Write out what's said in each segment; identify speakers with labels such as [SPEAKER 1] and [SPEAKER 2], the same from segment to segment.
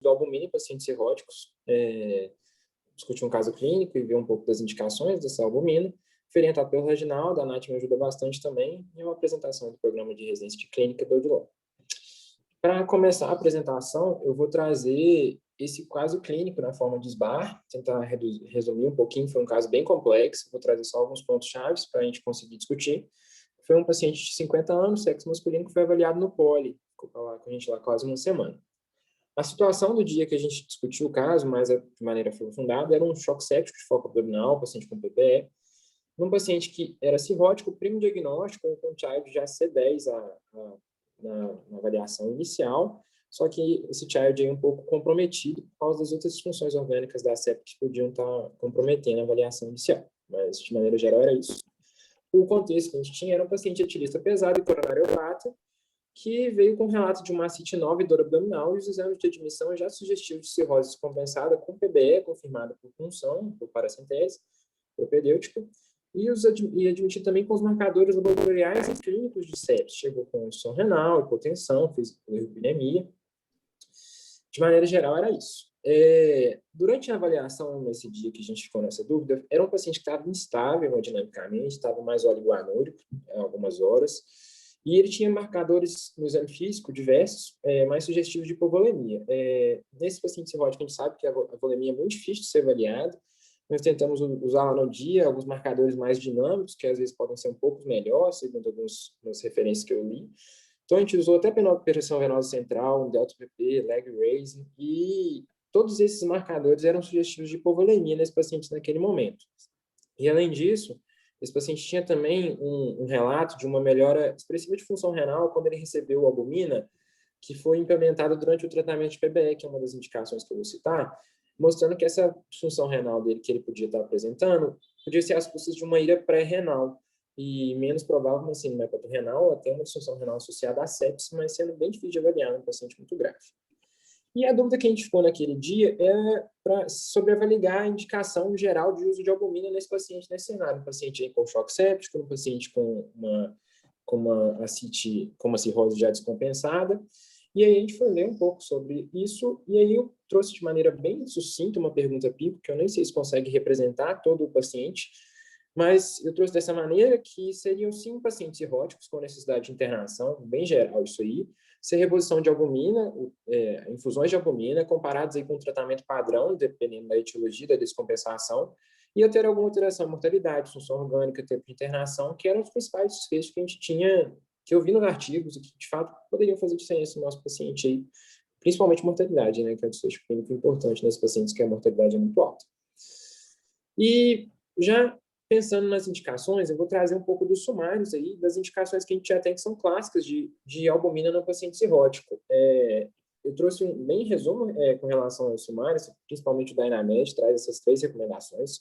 [SPEAKER 1] da albumina em pacientes cirróticos, discutir um caso clínico e ver um pouco das indicações dessa albumina. Fui orientado pelo Reginaldo, a Nath me ajuda bastante também, e uma apresentação do programa de residência de clínica do Odilon. Para começar a apresentação, eu vou trazer esse caso clínico na forma de SBAR, tentar resumir um pouquinho, foi um caso bem complexo, vou trazer só alguns pontos-chave para a gente conseguir discutir. Foi um paciente de 50 anos, sexo masculino, que foi avaliado no POLI, ficou lá com a gente lá quase uma semana. A situação do dia que a gente discutiu o caso, mais de maneira aprofundada, era um choque séptico de foco abdominal, paciente com PPE, num paciente que era cirrótico, primo diagnóstico, com child já C10 na avaliação inicial, só que esse child é um pouco comprometido por causa das outras disfunções orgânicas da septic que podiam estar comprometendo a avaliação inicial. Mas, de maneira geral, era isso. O contexto que a gente tinha era um paciente etilista pesado e coronariopata, que veio com um relato de uma ascite 9 dor abdominal e os exames de admissão já sugestivos de cirrose descompensada com PBE, confirmada por punção, por paracentese, propedêutica, e admitir também com os marcadores laboratoriais e clínicos de sepsis. Chegou com insuficiência renal, hipotensão, fez hipovolemia. De maneira geral, era isso. Durante a avaliação, nesse dia que a gente ficou nessa dúvida, era um paciente que estava instável hemodinamicamente, estava mais oligoanúrico há algumas horas, e ele tinha marcadores no exame físico diversos, mais sugestivos de hipovolemia. Nesse paciente cirrótico, a gente sabe que a volemia é muito difícil de ser avaliada. Nós tentamos usar lá no dia alguns marcadores mais dinâmicos, que às vezes podem ser um pouco melhores, segundo algumas referências que eu li. Então, a gente usou até pressão venosa central, um delta-PP, leg raising, e todos esses marcadores eram sugestivos de hipovolemia nesse paciente naquele momento. E, além disso, esse paciente tinha também um relato de uma melhora expressiva de função renal quando ele recebeu a albumina, que foi implementada durante o tratamento de PBE, que é uma das indicações que eu vou citar, mostrando que essa disfunção renal dele que ele podia estar apresentando podia ser às custas de uma ira pré-renal, e menos provável uma síndrome hepatorrenal, até uma disfunção renal associada à sepsis, mas sendo bem difícil de avaliar num paciente muito grave. E a dúvida que a gente ficou naquele dia é sobre avaliar a indicação geral de uso de albumina nesse paciente, nesse cenário. Um paciente com choque séptico, um paciente com uma cirrose já descompensada. E aí a gente foi ler um pouco sobre isso, e aí eu trouxe de maneira bem sucinta uma pergunta pipo, que eu nem sei se consegue representar todo o paciente, mas eu trouxe dessa maneira que seriam 5 pacientes cirróticos com necessidade de internação, bem geral isso aí, sem reposição de albumina, infusões de albumina, comparados aí com o tratamento padrão, dependendo da etiologia da descompensação, e eu ter alguma alteração em mortalidade, função orgânica, tempo de internação, que eram os principais desfechos que a gente tinha, que eu vi nos artigos, e que de fato poderiam fazer diferença no nosso paciente aí, principalmente mortalidade, né, que é um desfecho clínico importante nesses pacientes, que a mortalidade é muito alta. E já pensando nas indicações, eu vou trazer um pouco dos sumários aí, das indicações que a gente já tem, que são clássicas de albumina no paciente cirrótico. Eu trouxe bem resumo com relação aos sumários, principalmente o Dynamed traz essas 3 recomendações.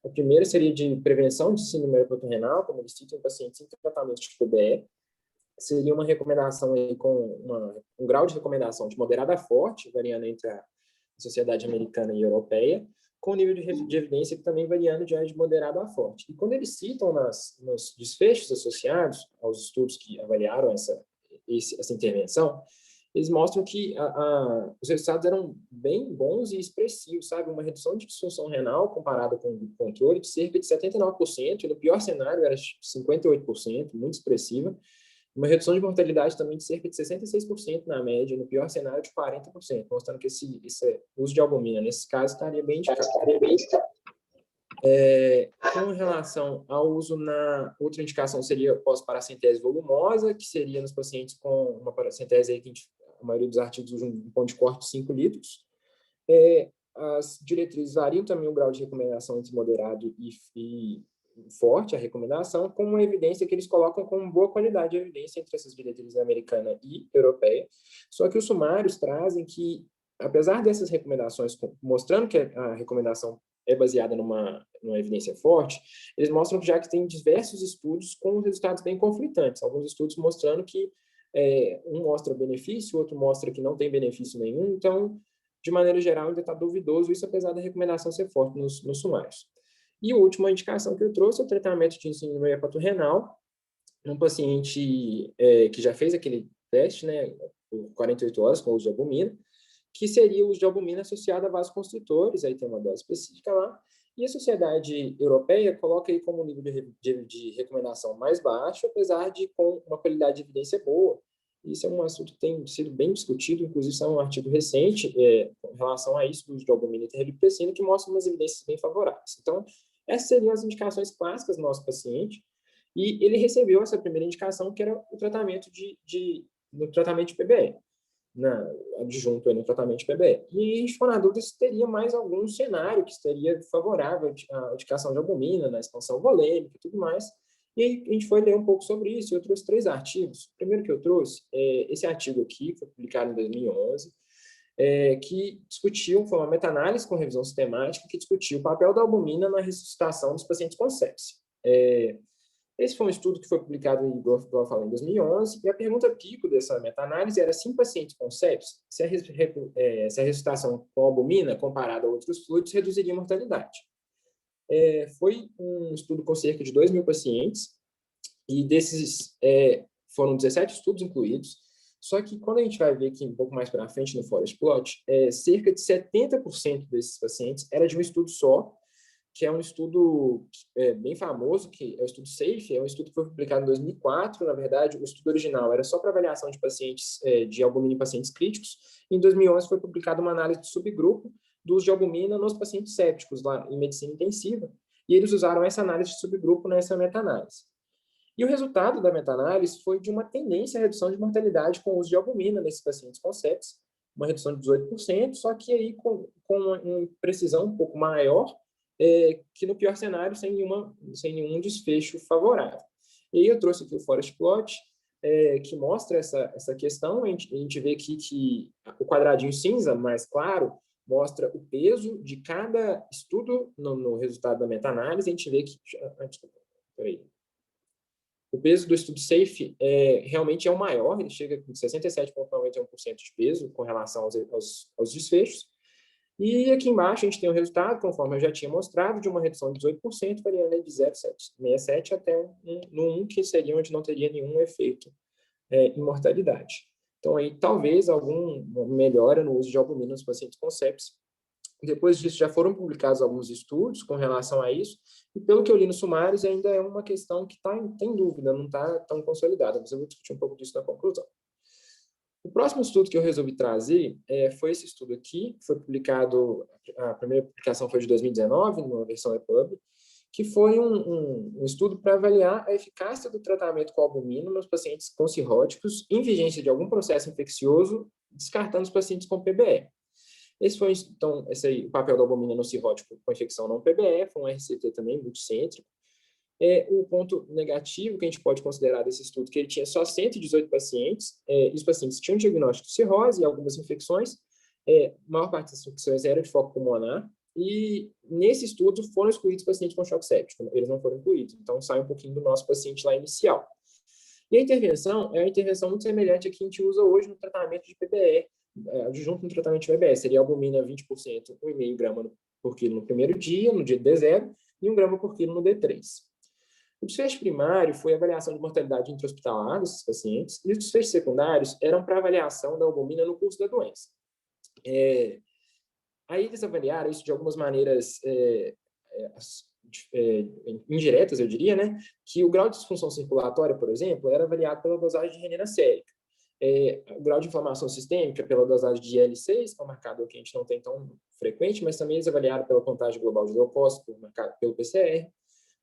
[SPEAKER 1] A primeira seria de prevenção de síndrome hepatorrenal, como eles citam em pacientes em tratamento de PBE. Seria uma recomendação aí com um grau de recomendação de moderada a forte, variando entre a sociedade americana e europeia, com nível de evidência que também variando de moderado a forte. E quando eles citam nos desfechos associados aos estudos que avaliaram essa intervenção, eles mostram que os resultados eram bem bons e expressivos, sabe? Uma redução de disfunção renal comparada com o controle de cerca de 79%, e no pior cenário era 58%, muito expressiva. Uma redução de mortalidade também de cerca de 66% na média, no pior cenário de 40%, mostrando que esse uso de albumina, nesse caso, estaria bem indicado. Com relação ao uso outra indicação seria pós-paracentese volumosa, que seria nos pacientes com uma paracentese aí que a maioria dos artigos usa um ponto de corte de 5 litros. As diretrizes variam também o grau de recomendação entre moderado e forte, a recomendação, com uma evidência que eles colocam com boa qualidade de evidência entre essas diretrizes americana e europeia. Só que os sumários trazem que, apesar dessas recomendações mostrando que a recomendação é baseada numa evidência forte, eles mostram que já que tem diversos estudos com resultados bem conflitantes. Alguns estudos mostrando que um mostra benefício, o outro mostra que não tem benefício nenhum. Então, de maneira geral, ainda está duvidoso isso, apesar da recomendação ser forte nos sumários. E a última indicação que eu trouxe é o tratamento de síndrome hepatorrenal, num paciente que já fez aquele teste, né, por 48 horas com o uso de albumina, que seria o uso de albumina associado a vasoconstritores, aí tem uma dose específica lá, e a Sociedade Europeia coloca aí como nível de recomendação mais baixo, apesar de com uma qualidade de evidência boa. Isso é um assunto que tem sido bem discutido, inclusive é um artigo recente com relação a isso, do uso de albumina e terlipecina, que mostra umas evidências bem favoráveis. Então, essas seriam as indicações clássicas do nosso paciente, e ele recebeu essa primeira indicação, que era o tratamento no tratamento de PBE, adjunto no tratamento de PBE. E a gente ficou na dúvida se teria mais algum cenário que estaria favorável à indicação de albumina, na expansão volêmica e tudo mais. E aí a gente foi ler um pouco sobre isso, e eu trouxe 3 artigos. O primeiro que eu trouxe é esse artigo aqui, que foi publicado em 2011, que discutiu, foi uma meta-análise com revisão sistemática, que discutiu o papel da albumina na ressuscitação dos pacientes com sepse. Esse foi um estudo que foi publicado, igual eu falei, em 2011, e a pergunta pico dessa meta-análise era se em pacientes com sepse, se a ressuscitação com albumina, comparada a outros fluidos, reduziria a mortalidade. Foi um estudo com cerca de 2.000 pacientes, e desses foram 17 estudos incluídos, só que quando a gente vai ver aqui um pouco mais para frente no Forest Plot, cerca de 70% desses pacientes era de um estudo só, que é um estudo bem famoso, que é o estudo SAFE, é um estudo que foi publicado em 2004, na verdade, o estudo original era só para avaliação de pacientes, de albumina em pacientes críticos, e em 2011 foi publicada uma análise de subgrupo do uso de albumina nos pacientes sépticos, lá em medicina intensiva, e eles usaram essa análise de subgrupo nessa meta-análise. E o resultado da meta-análise foi de uma tendência à redução de mortalidade com o uso de albumina nesses pacientes com sepsis, uma redução de 18%, só que aí com uma precisão um pouco maior, que no pior cenário, sem nenhum desfecho favorável. E aí eu trouxe aqui o Forest Plot, que mostra essa questão. A gente vê aqui que o quadradinho cinza, mais claro, mostra o peso de cada estudo no resultado da meta-análise. A gente vê que... Desculpa, peraí. O peso do estudo SAFE realmente é o maior, ele chega com 67,91% de peso com relação aos desfechos. E aqui embaixo a gente tem o resultado, conforme eu já tinha mostrado, de uma redução de 18%, variando de 0,67 até no 1, que seria onde não teria nenhum efeito em mortalidade. Então, aí, talvez alguma melhora no uso de albumina nos pacientes com sepsis. Depois disso, já foram publicados alguns estudos com relação a isso, e pelo que eu li nos sumários, ainda é uma questão que tem dúvida, não está tão consolidada, mas eu vou discutir um pouco disso na conclusão. O próximo estudo que eu resolvi trazer foi esse estudo aqui, que foi publicado, a primeira publicação foi de 2019, numa versão EPUB, que foi um estudo para avaliar a eficácia do tratamento com albumina nos pacientes com cirróticos em vigência de algum processo infeccioso, descartando os pacientes com PBE. Esse foi, então, o papel da albumina no cirrótico com infecção não PBE, foi um RCT também multicêntrico. O ponto negativo que a gente pode considerar desse estudo, que ele tinha só 118 pacientes, e os pacientes tinham diagnóstico de cirrose e algumas infecções, a maior parte das infecções era de foco pulmonar, e nesse estudo foram excluídos pacientes com choque séptico, eles não foram incluídos, então sai um pouquinho do nosso paciente lá inicial. E a intervenção é uma intervenção muito semelhante à que a gente usa hoje no tratamento de PBE, junto no tratamento de PBE, seria albumina 20%, 1,5 grama por quilo no primeiro dia, no dia D0, e 1 grama por quilo no D3. O desfecho primário foi a avaliação de mortalidade intra-hospitalar desses pacientes, e os desfechos secundários eram para avaliação da albumina no curso da doença. Aí eles avaliaram isso de algumas maneiras indiretas, eu diria, né? Que o grau de disfunção circulatória, por exemplo, era avaliado pela dosagem de renina sérica. O grau de inflamação sistêmica pela dosagem de IL-6, que é um marcador que a gente não tem tão frequente, mas também eles avaliaram pela contagem global de leucócito, marcado pelo PCR.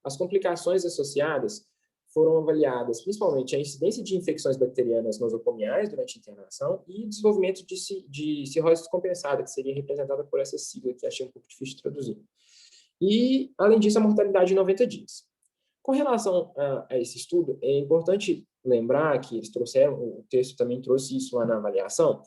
[SPEAKER 1] As complicações associadas foram avaliadas principalmente a incidência de infecções bacterianas nosocomiais durante a internação e desenvolvimento de cirrose descompensada, que seria representada por essa sigla, que achei um pouco difícil de traduzir. E, além disso, a mortalidade em 90 dias. Com relação a esse estudo, é importante lembrar que eles trouxeram, o texto também trouxe isso lá na avaliação,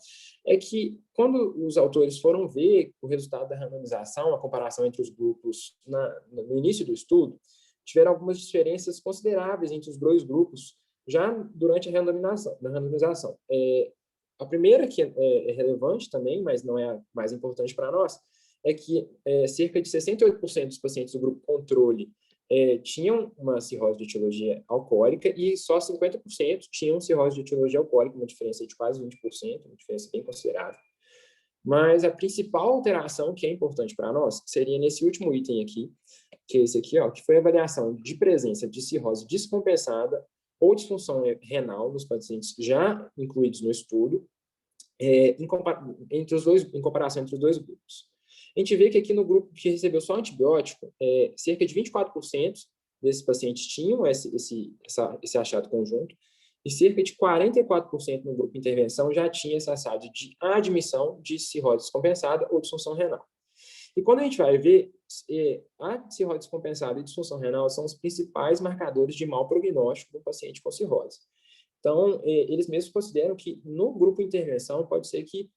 [SPEAKER 1] é que quando os autores foram ver o resultado da randomização, a comparação entre os grupos no início do estudo, tiveram algumas diferenças consideráveis entre os dois grupos já durante a randomização. A primeira, que é relevante também, mas não é a mais importante para nós, é que cerca de 68% dos pacientes do grupo controle tinham uma cirrose de etiologia alcoólica e só 50% tinham cirrose de etiologia alcoólica, uma diferença de quase 20%, uma diferença bem considerável. Mas a principal alteração que é importante para nós seria nesse último item aqui, que é esse aqui, ó, que foi a avaliação de presença de cirrose descompensada ou disfunção renal nos pacientes já incluídos no estudo, em comparação entre os dois grupos. A gente vê que aqui no grupo que recebeu só antibiótico, cerca de 24% desses pacientes tinham esse achado conjunto, e cerca de 44% no grupo de intervenção já tinha esse achado de admissão de cirrose descompensada ou disfunção renal. E quando a gente vai ver, a cirrose descompensada e disfunção renal são os principais marcadores de mau prognóstico do paciente com cirrose. Então, eles mesmos consideram que no grupo de intervenção pode ser que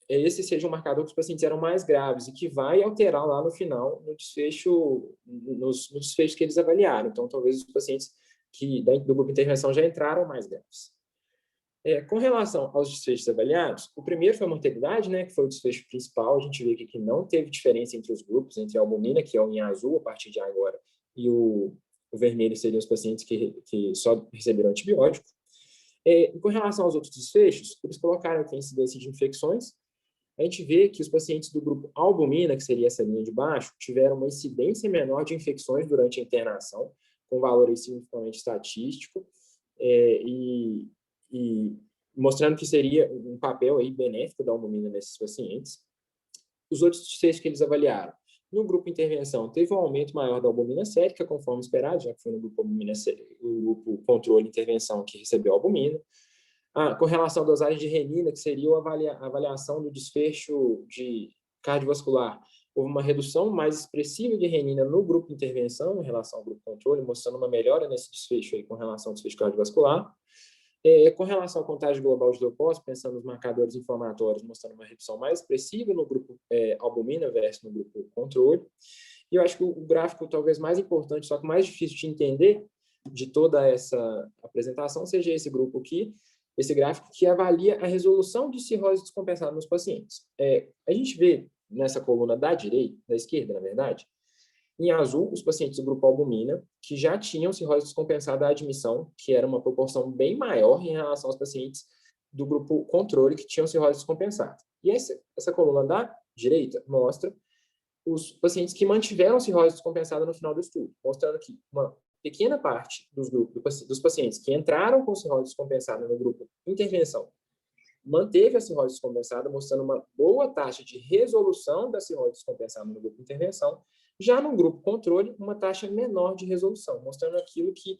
[SPEAKER 1] esse seja um marcador que os pacientes eram mais graves e que vai alterar lá no final, no desfecho, nos desfechos que eles avaliaram. Então, talvez os pacientes que do grupo de intervenção já entraram mais graves. Com relação aos desfechos avaliados, o primeiro foi a mortalidade, né, que foi o desfecho principal. A gente vê que não teve diferença entre os grupos, entre a albumina, que é o em azul a partir de agora, e o vermelho seriam os pacientes que só receberam antibiótico. Com relação aos outros desfechos, eles colocaram aqui a incidência de infecções. A gente vê que os pacientes do grupo albumina, que seria essa linha de baixo, tiveram uma incidência menor de infecções durante a internação, com valor significativamente estatístico, e mostrando que seria um papel aí benéfico da albumina nesses pacientes. Os outros desfechos que eles avaliaram, no grupo intervenção, teve um aumento maior da albumina sérica, conforme esperado, já que foi no grupo albumina, o grupo controle intervenção que recebeu albumina. Com relação à dosagem de renina, que seria a avaliação do desfecho de cardiovascular, houve uma redução mais expressiva de renina no grupo de intervenção em relação ao grupo controle, mostrando uma melhora nesse desfecho aí com relação ao desfecho cardiovascular. Com relação ao contágio global de leucócitos, pensando nos marcadores inflamatórios, mostrando uma redução mais expressiva no grupo albumina versus no grupo controle. E eu acho que o gráfico talvez mais importante, só que mais difícil de entender de toda essa apresentação, seja esse grupo aqui, esse gráfico que avalia a resolução de cirrose descompensada nos pacientes. A gente vê nessa coluna da esquerda, na verdade, em azul, os pacientes do grupo albumina, que já tinham cirrose descompensada à admissão, que era uma proporção bem maior em relação aos pacientes do grupo controle, que tinham cirrose descompensada. E essa coluna da direita mostra os pacientes que mantiveram cirrose descompensada no final do estudo, mostrando que uma pequena parte dos pacientes que entraram com cirrose descompensada no grupo intervenção manteve a cirrose descompensada, mostrando uma boa taxa de resolução da cirrose descompensada no grupo intervenção. Já no grupo controle, uma taxa menor de resolução, mostrando aquilo que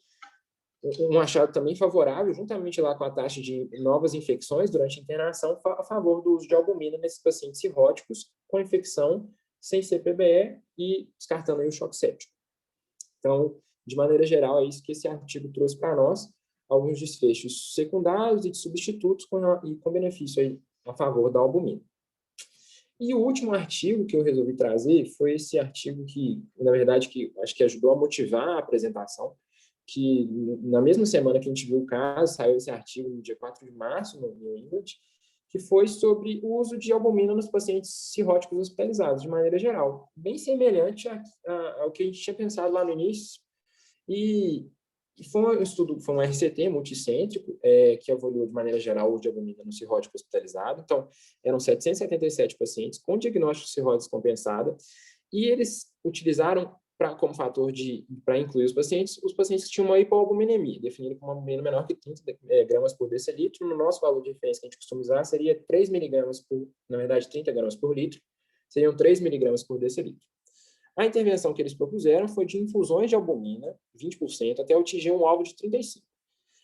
[SPEAKER 1] um achado também favorável, juntamente lá com a taxa de novas infecções durante a internação, a favor do uso de albumina nesses pacientes cirróticos com infecção sem CPBE e descartando aí o choque séptico. Então, de maneira geral, é isso que esse artigo trouxe para nós, alguns desfechos secundários e de substitutos com benefício aí a favor da albumina. E o último artigo que eu resolvi trazer foi esse artigo que, na verdade, que acho que ajudou a motivar a apresentação, que na mesma semana que a gente viu o caso, saiu esse artigo no dia 4 de março, no New England, que foi sobre o uso de albumina nos pacientes cirróticos hospitalizados, de maneira geral, bem semelhante ao que a gente tinha pensado lá no início. E foi um estudo, foi um RCT multicêntrico, que avaliou de maneira geral o uso de albumina no cirrótico hospitalizado. Então, eram 777 pacientes com diagnóstico de cirrose descompensada, e eles utilizaram como fator para incluir os pacientes que tinham uma hipoalbuminemia, definido como uma albumina menor que 30 gramas por decilitro. No nosso valor de referência que a gente costuma usar seria 3 miligramas na verdade, 30 gramas por litro, seriam 3 miligramas por decilitro. A intervenção que eles propuseram foi de infusões de albumina, 20%, até atingir um alvo de 35%.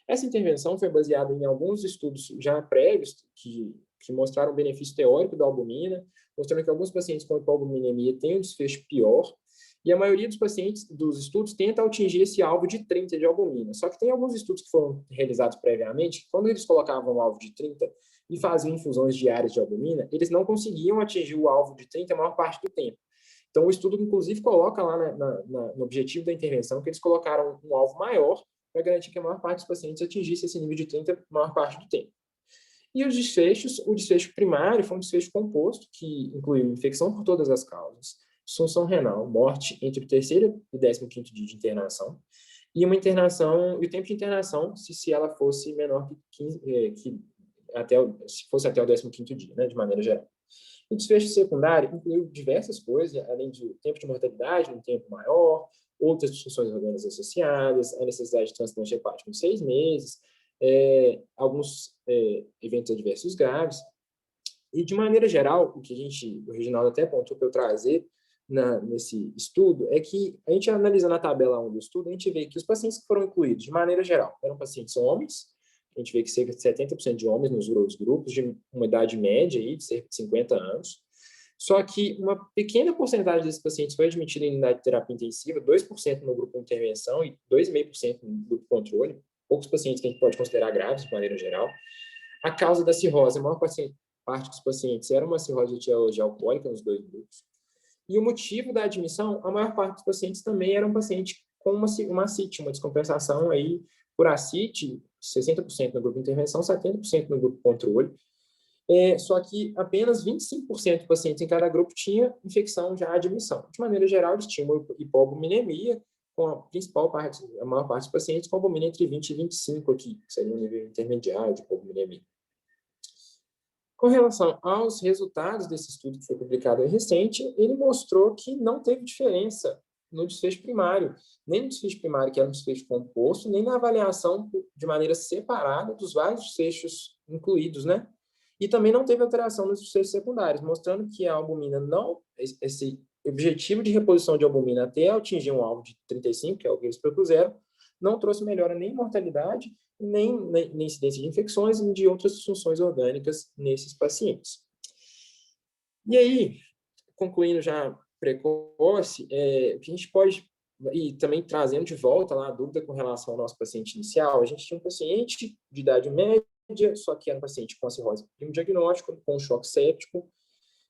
[SPEAKER 1] Essa intervenção foi baseada em alguns estudos já prévios que mostraram o benefício teórico da albumina, mostrando que alguns pacientes com hipoalbuminemia têm um desfecho pior, e a maioria dos pacientes dos estudos tenta atingir esse alvo de 30 de albumina. Só que tem alguns estudos que foram realizados previamente, que quando eles colocavam um alvo de 30 e faziam infusões diárias de albumina, eles não conseguiam atingir o alvo de 30 a maior parte do tempo. Então, o estudo, inclusive, coloca lá no objetivo da intervenção que eles colocaram um alvo maior para garantir que a maior parte dos pacientes atingisse esse nível de 30 a maior parte do tempo. E os desfechos, o desfecho primário foi um desfecho composto, que incluiu infecção por todas as causas, disfunção renal, morte entre o 3º e 15º dia de internação, e uma internação, e o tempo de internação, se ela fosse menor que 15, se fosse até o 15º dia, né, de maneira geral. E desfecho secundário incluiu diversas coisas, além do tempo de mortalidade, um tempo maior, outras disfunções orgânicas associadas, a necessidade de transplante hepático em 6 meses, alguns eventos adversos graves. E, de maneira geral, o que o Reginaldo até apontou para eu trazer nesse estudo é que a gente analisa na tabela 1 do estudo, a gente vê que os pacientes que foram incluídos, de maneira geral, eram pacientes homens, a gente vê que cerca de 70% de homens nos dois grupos, de uma idade média aí, de cerca de 50 anos. Só que uma pequena porcentagem desses pacientes foi admitida em unidade de terapia intensiva, 2% no grupo intervenção e 2,5% no grupo controle. Poucos pacientes que a gente pode considerar graves, de maneira geral. A causa da cirrose, a maior parte dos pacientes era uma cirrose de etiologia alcoólica nos dois grupos. E o motivo da admissão, a maior parte dos pacientes também eram pacientes com uma ascite, uma descompensação aí por ascite, 60% no grupo de intervenção, 70% no grupo controle. Só que apenas 25% dos pacientes em cada grupo tinha infecção já à admissão. De maneira geral, eles tinham hipoalbuminemia, com a maior parte dos pacientes com albumina entre 20 e 25 aqui, que seria um nível intermediário de hipoalbuminemia. Com relação aos resultados desse estudo que foi publicado recente, ele mostrou que não teve diferença no desfecho primário, nem no desfecho primário, que era um desfecho composto, nem na avaliação de maneira separada dos vários desfechos incluídos, né? E também não teve alteração nos desfechos secundários, mostrando que a albumina não, esse objetivo de reposição de albumina até atingir um alvo de 35, que é o que eles propuseram, não trouxe melhora nem em mortalidade, nem incidência de infecções e de outras disfunções orgânicas nesses pacientes. E aí, concluindo já precoce, o que a gente pode, e também trazendo de volta lá a dúvida com relação ao nosso paciente inicial, a gente tinha um paciente de idade média, só que era um paciente com cirrose primo diagnóstico, com choque séptico,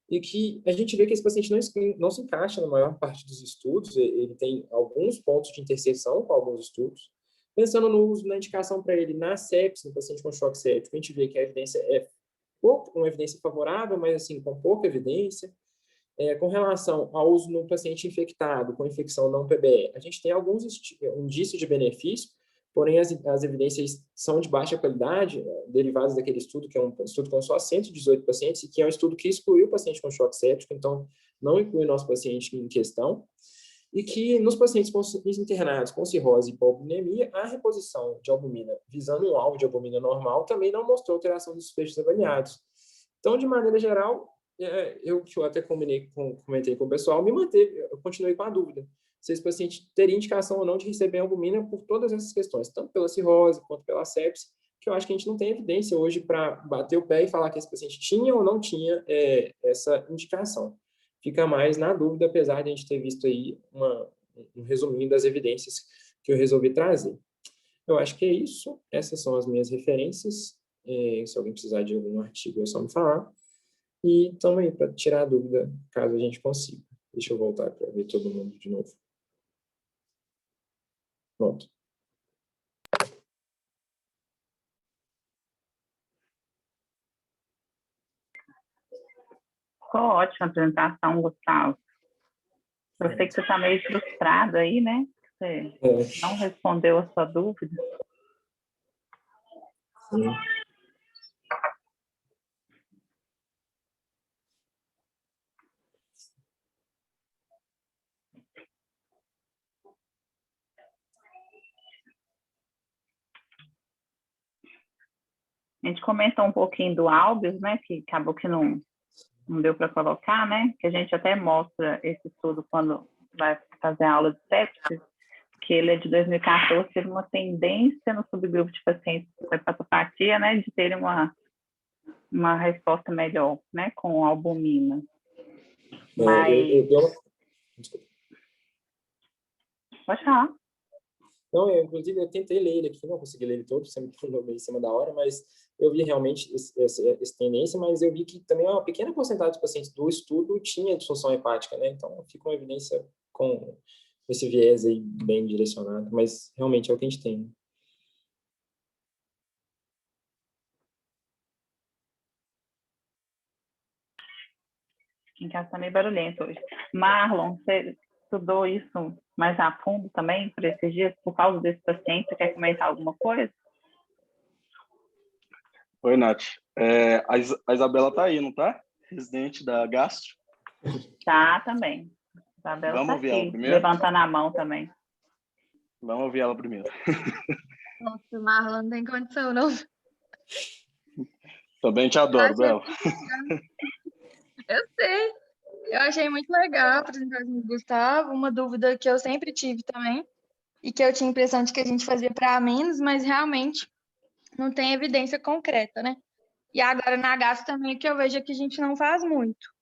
[SPEAKER 1] e que a gente vê que esse paciente não se encaixa na maior parte dos estudos, ele tem alguns pontos de interseção com alguns estudos. Pensando no uso, na indicação para ele na sepsis, no paciente com choque séptico, a gente vê que a evidência é uma evidência favorável, mas assim, com pouca evidência. Com relação ao uso no paciente infectado com infecção não PBE, a gente tem alguns indícios de benefício, porém as evidências são de baixa qualidade, derivadas daquele estudo, que é um estudo com só 118 pacientes, e que é um estudo que excluiu o paciente com choque séptico, então não inclui o nosso paciente em questão, e que nos pacientes internados com cirrose e hipoalbuminemia, a reposição de albumina visando um alvo de albumina normal também não mostrou alteração dos desfechos avaliados. Então, de maneira geral, eu até comentei com o pessoal, eu continuei com a dúvida se esse paciente teria indicação ou não de receber albumina por todas essas questões, tanto pela cirrose quanto pela sepsis, que eu acho que a gente não tem evidência hoje para bater o pé e falar que esse paciente tinha ou não tinha essa indicação. Fica mais na dúvida, apesar de a gente ter visto aí um resuminho das evidências que eu resolvi trazer. Eu acho que é isso. Essas são as minhas referências. Se alguém precisar de algum artigo, é só me falar. E estamos aí para tirar a dúvida, caso a gente consiga. Deixa eu voltar para ver todo mundo de novo. Pronto.
[SPEAKER 2] Ficou ótima a apresentação, Gustavo. Eu sei que você está meio frustrado aí, né? Você não respondeu a sua dúvida.
[SPEAKER 1] Sim.
[SPEAKER 2] A gente comentou um pouquinho do Albius, né? Que acabou que não deu para colocar, né? Que a gente até mostra esse estudo quando vai fazer a aula de sepsis, que ele é de 2014, teve uma tendência no subgrupo de pacientes com hepatopatia, né? De terem uma resposta melhor, né? Com albumina. Mas...
[SPEAKER 1] Desculpa.
[SPEAKER 2] Pode falar.
[SPEAKER 1] Não, inclusive, eu tentei ler ele aqui, não consegui ler ele todo, você me falou meio em cima da hora, mas eu vi realmente essa tendência, mas eu vi que também uma pequena porcentagem dos pacientes do estudo tinha disfunção hepática, né? Então, fica uma evidência com esse viés aí bem direcionado, mas realmente é o que a gente tem.
[SPEAKER 2] Em casa está meio barulhento hoje. Marlon, você estudou isso mais a fundo também por esses dias, por causa desse paciente? Você quer comentar alguma coisa?
[SPEAKER 3] Oi, Nath. A Isabela tá aí, não tá? residente da Gastro.
[SPEAKER 2] Tá, também. Isabela
[SPEAKER 3] Vamos
[SPEAKER 2] tá
[SPEAKER 3] ouvir ela
[SPEAKER 2] aqui,
[SPEAKER 3] primeiro?
[SPEAKER 2] levantando a mão também.
[SPEAKER 3] Vamos ouvir ela primeiro.
[SPEAKER 4] Nossa, Marlon, não tem condição, não.
[SPEAKER 3] Também te
[SPEAKER 4] Eu
[SPEAKER 3] adoro,
[SPEAKER 4] achei
[SPEAKER 3] Bela.
[SPEAKER 4] muito legal. Eu sei. Eu achei muito legal a apresentação do Gustavo. Uma dúvida que eu sempre tive também, e que eu tinha a impressão de que a gente fazia para menos, mas realmente não tem evidência concreta, né? E agora na GAS também o que eu vejo é que a gente não faz muito.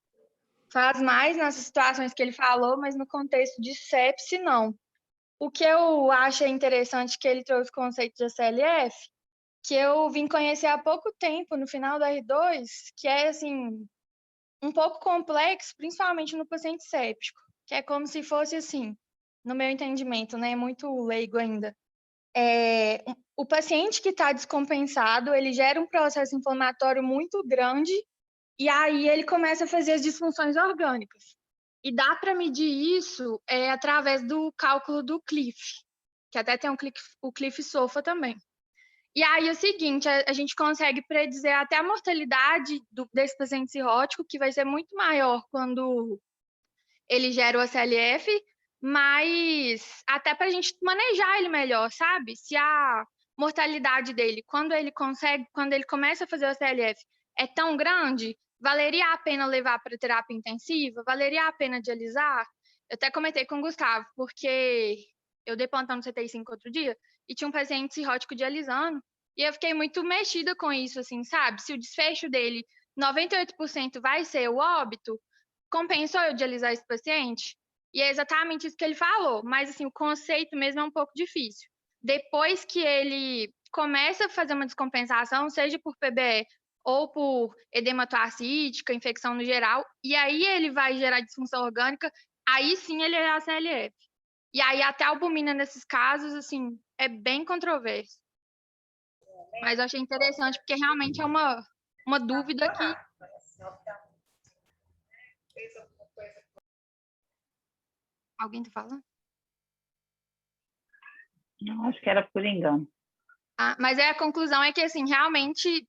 [SPEAKER 4] Faz mais nas situações que ele falou, mas no contexto de sepse, não. O que eu achei interessante que ele trouxe o conceito de SLF, que eu vim conhecer há pouco tempo, no final da R2, que é, assim, um pouco complexo, principalmente no paciente séptico, que é como se fosse, assim, no meu entendimento, né, muito leigo ainda. O paciente que está descompensado, ele gera um processo inflamatório muito grande e aí ele começa a fazer as disfunções orgânicas. E dá para medir isso através do cálculo do CLIF, que até tem o CLIF-SOFA também. E aí é o seguinte, a gente consegue predizer até a mortalidade desse paciente cirrótico, que vai ser muito maior quando ele gera o SLF, mas até para a gente manejar ele melhor, sabe? Se a mortalidade dele, quando ele começa a fazer o SLF, é tão grande, valeria a pena levar para terapia intensiva? Valeria a pena dialisar? Eu até comentei com o Gustavo, porque eu dei plantão no CTI-5 outro dia, e tinha um paciente cirrótico dialisando, e eu fiquei muito mexida com isso, assim, sabe? Se o desfecho dele, 98% vai ser o óbito, compensou eu dialisar esse paciente? E é exatamente isso que ele falou, mas assim, o conceito mesmo é um pouco difícil. Depois que ele começa a fazer uma descompensação, seja por PBE ou por edema toacítica, infecção no geral, e aí ele vai gerar disfunção orgânica, aí sim ele é ACLF. E aí até a albumina nesses casos, assim, é bem controverso. Mas eu achei interessante porque realmente é uma dúvida que... Alguém tá falando?
[SPEAKER 2] Não, acho que era por engano.
[SPEAKER 4] Mas a conclusão é que, assim, realmente,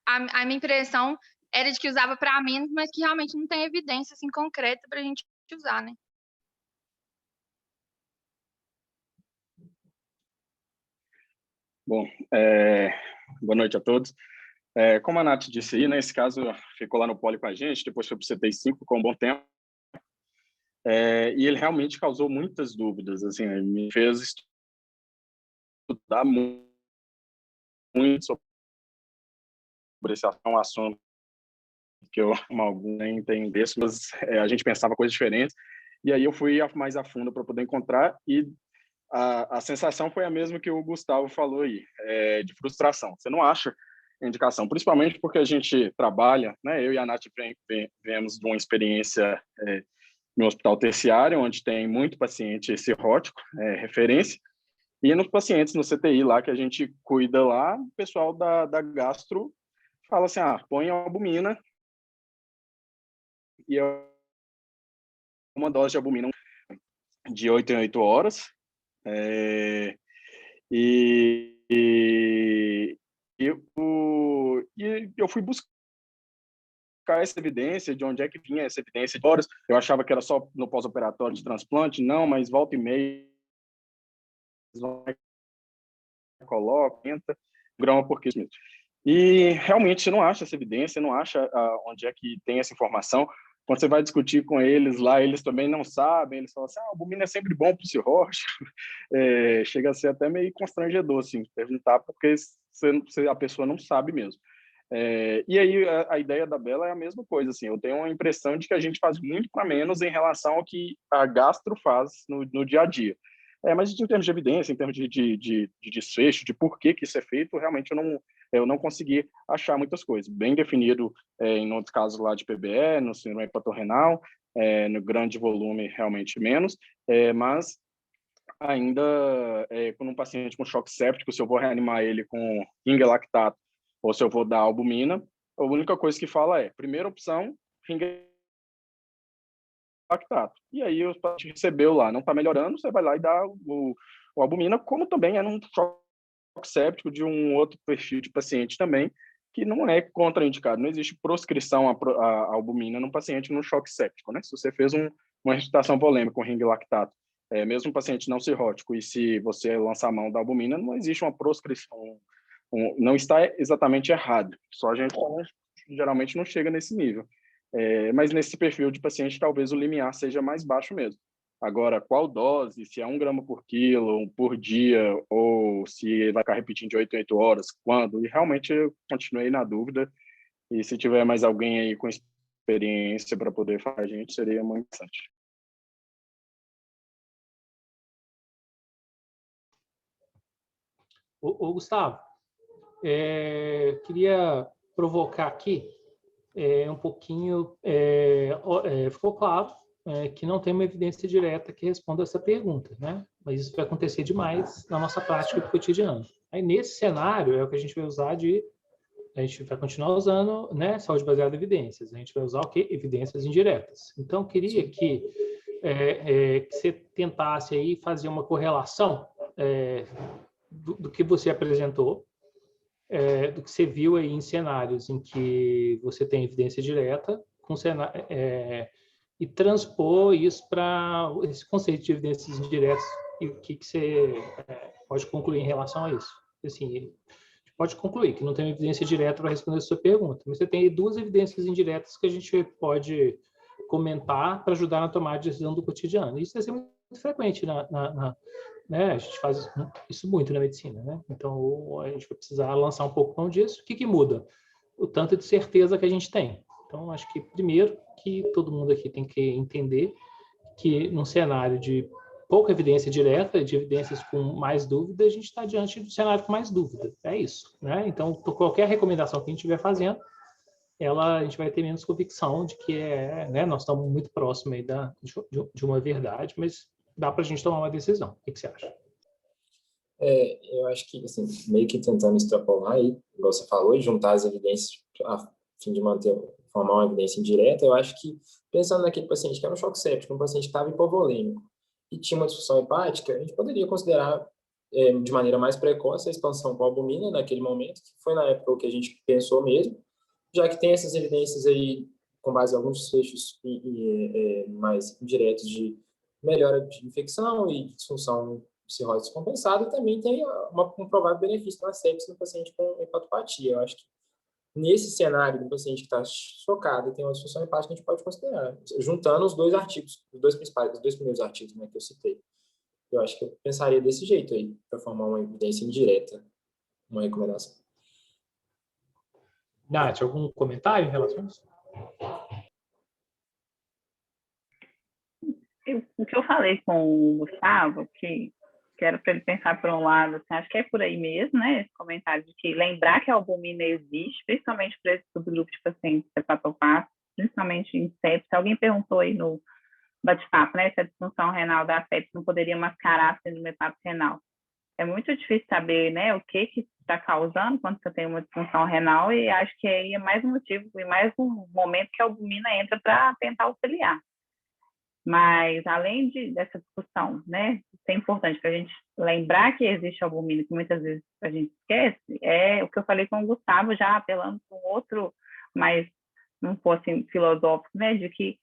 [SPEAKER 4] a minha impressão era de que usava para menos, mas que realmente não tem evidência, assim, concreta para a gente usar, né?
[SPEAKER 3] Bom, boa noite a todos. Como a Nath disse aí, nesse caso, ficou lá no Poli com a gente, depois foi para o CTI-5 com um bom tempo, e ele realmente causou muitas dúvidas, assim, me fez estudar muito sobre esse assunto que eu nem entendo, mas a gente pensava coisas diferentes, e aí eu fui mais a fundo para poder encontrar, e a sensação foi a mesma que o Gustavo falou aí, de frustração. Você não acha indicação, principalmente porque a gente trabalha, né? Eu e a Nath viemos de uma experiência no hospital terciário, onde tem muito paciente cirrótico, referência, e nos pacientes no CTI lá que a gente cuida lá, o pessoal da gastro fala assim, põe albumina, e uma dose de albumina de 8 em 8 horas, e eu fui buscar essa evidência, de onde é que vinha essa evidência de horas. Eu achava que era só no pós-operatório de transplante, não, mas volta e meia coloca, entra, grama por quilo. E realmente você não acha essa evidência, não acha onde é que tem essa informação. Quando você vai discutir com eles lá, eles também não sabem, eles falam assim, a albumina é sempre bom para o cirrótico. Chega a ser até meio constrangedor, assim, perguntar, porque a pessoa não sabe mesmo. E aí a ideia da Bela é a mesma coisa, assim, eu tenho a impressão de que a gente faz muito para menos em relação ao que a gastro faz no dia a dia. Mas em termos de evidência, em termos de desfecho, de por que isso é feito, realmente eu não consegui achar muitas coisas. Bem definido em outros casos lá de PBE, no síndrome hepatorrenal, no grande volume realmente menos, mas ainda com um paciente com choque séptico, se eu vou reanimar ele com ringelactato ou se eu vou dar albumina, a única coisa que fala primeira opção, ringelactato. E aí o paciente recebeu lá, não está melhorando, você vai lá e dá o albumina, como também num choque séptico de um outro perfil de paciente também, que não é contraindicado, não existe proscrição à albumina num paciente no choque séptico, né? Se você fez uma ressuscitação volêmica com ring lactato, mesmo um paciente não cirrótico, e se você lançar a mão da albumina, não existe uma proscrição, não está exatamente errado, só a gente geralmente não chega nesse nível. Mas nesse perfil de paciente, talvez o limiar seja mais baixo mesmo. Agora, qual dose, se é 1 grama por quilo, por dia, ou se vai ficar repetindo de 8 em 8 horas, quando? E realmente eu continuei na dúvida, e se tiver mais alguém aí com experiência para poder falar a gente, seria muito interessante.
[SPEAKER 5] Ô Gustavo, queria provocar aqui um pouquinho, ficou claro que não tem uma evidência direta que responda essa pergunta, né? Mas isso vai acontecer demais na nossa prática cotidiana. Aí, nesse cenário, é o que a gente vai usar a gente vai continuar usando, né, saúde baseada em evidências. A gente vai usar o quê? Evidências indiretas. Então, queria que você tentasse aí fazer uma correlação do que você apresentou, do que você viu aí em cenários em que você tem evidência direta, com e transpor isso para esse conceito de evidências indiretas e o que você pode concluir em relação a isso. Assim, pode concluir que não tem evidência direta para responder a sua pergunta, mas você tem aí 2 evidências indiretas que a gente pode comentar para ajudar na tomada de decisão do cotidiano. Isso vai ser muito frequente né? A gente faz isso muito na medicina, né? Então, a gente vai precisar lançar um pouco mão disso. O que muda? O tanto de certeza que a gente tem. Então, acho que, primeiro, que todo mundo aqui tem que entender que, num cenário de pouca evidência direta, de evidências com mais dúvida, a gente está diante do cenário com mais dúvida. É isso, né? Então, qualquer recomendação que a gente estiver fazendo, a gente vai ter menos convicção de que né, nós estamos muito próximos aí de uma verdade, mas dá para a gente tomar uma decisão. O que você acha?
[SPEAKER 1] Eu acho que, assim, meio que tentando extrapolar aí, igual você falou, e juntar as evidências a fim de formar uma evidência indireta, eu acho que, pensando naquele paciente que era um choque séptico, um paciente que estava hipovolêmico e tinha uma disfunção hepática, a gente poderia considerar de maneira mais precoce a expansão com a albumina naquele momento, que foi na época o que a gente pensou mesmo, já que tem essas evidências aí, com base em alguns desfechos mais indiretos de melhora de infecção e disfunção cirrose descompensada, e também tem um provável benefício na sepse no paciente com hepatopatia. Eu acho que nesse cenário do paciente que está chocado e tem uma disfunção hepática, a gente pode considerar, juntando os 2 artigos, os 2 primeiros artigos, né, que eu citei. Eu acho que eu pensaria desse jeito aí, para formar uma evidência indireta, uma recomendação.
[SPEAKER 5] Nath, algum comentário em relação a isso?
[SPEAKER 2] O que eu falei com o Gustavo, que era para ele pensar por um lado, assim, acho que é por aí mesmo, né? Esse comentário de que lembrar que a albumina existe, principalmente para esse subgrupo de pacientes hepatopatas, principalmente em sepsis. Alguém perguntou aí no bate-papo, né? Se a disfunção renal da sepsis não poderia mascarar a síndrome hepatorenal. É muito difícil saber, né, o que está causando quando você tem uma disfunção renal, e acho que aí é mais um motivo e mais um momento que a albumina entra para tentar auxiliar. Mas, além dessa discussão, né, é importante para a gente lembrar que existe albumina, que muitas vezes a gente esquece, é o que eu falei com o Gustavo, já apelando para um outro, mas não fosse assim, filosófico, né, de que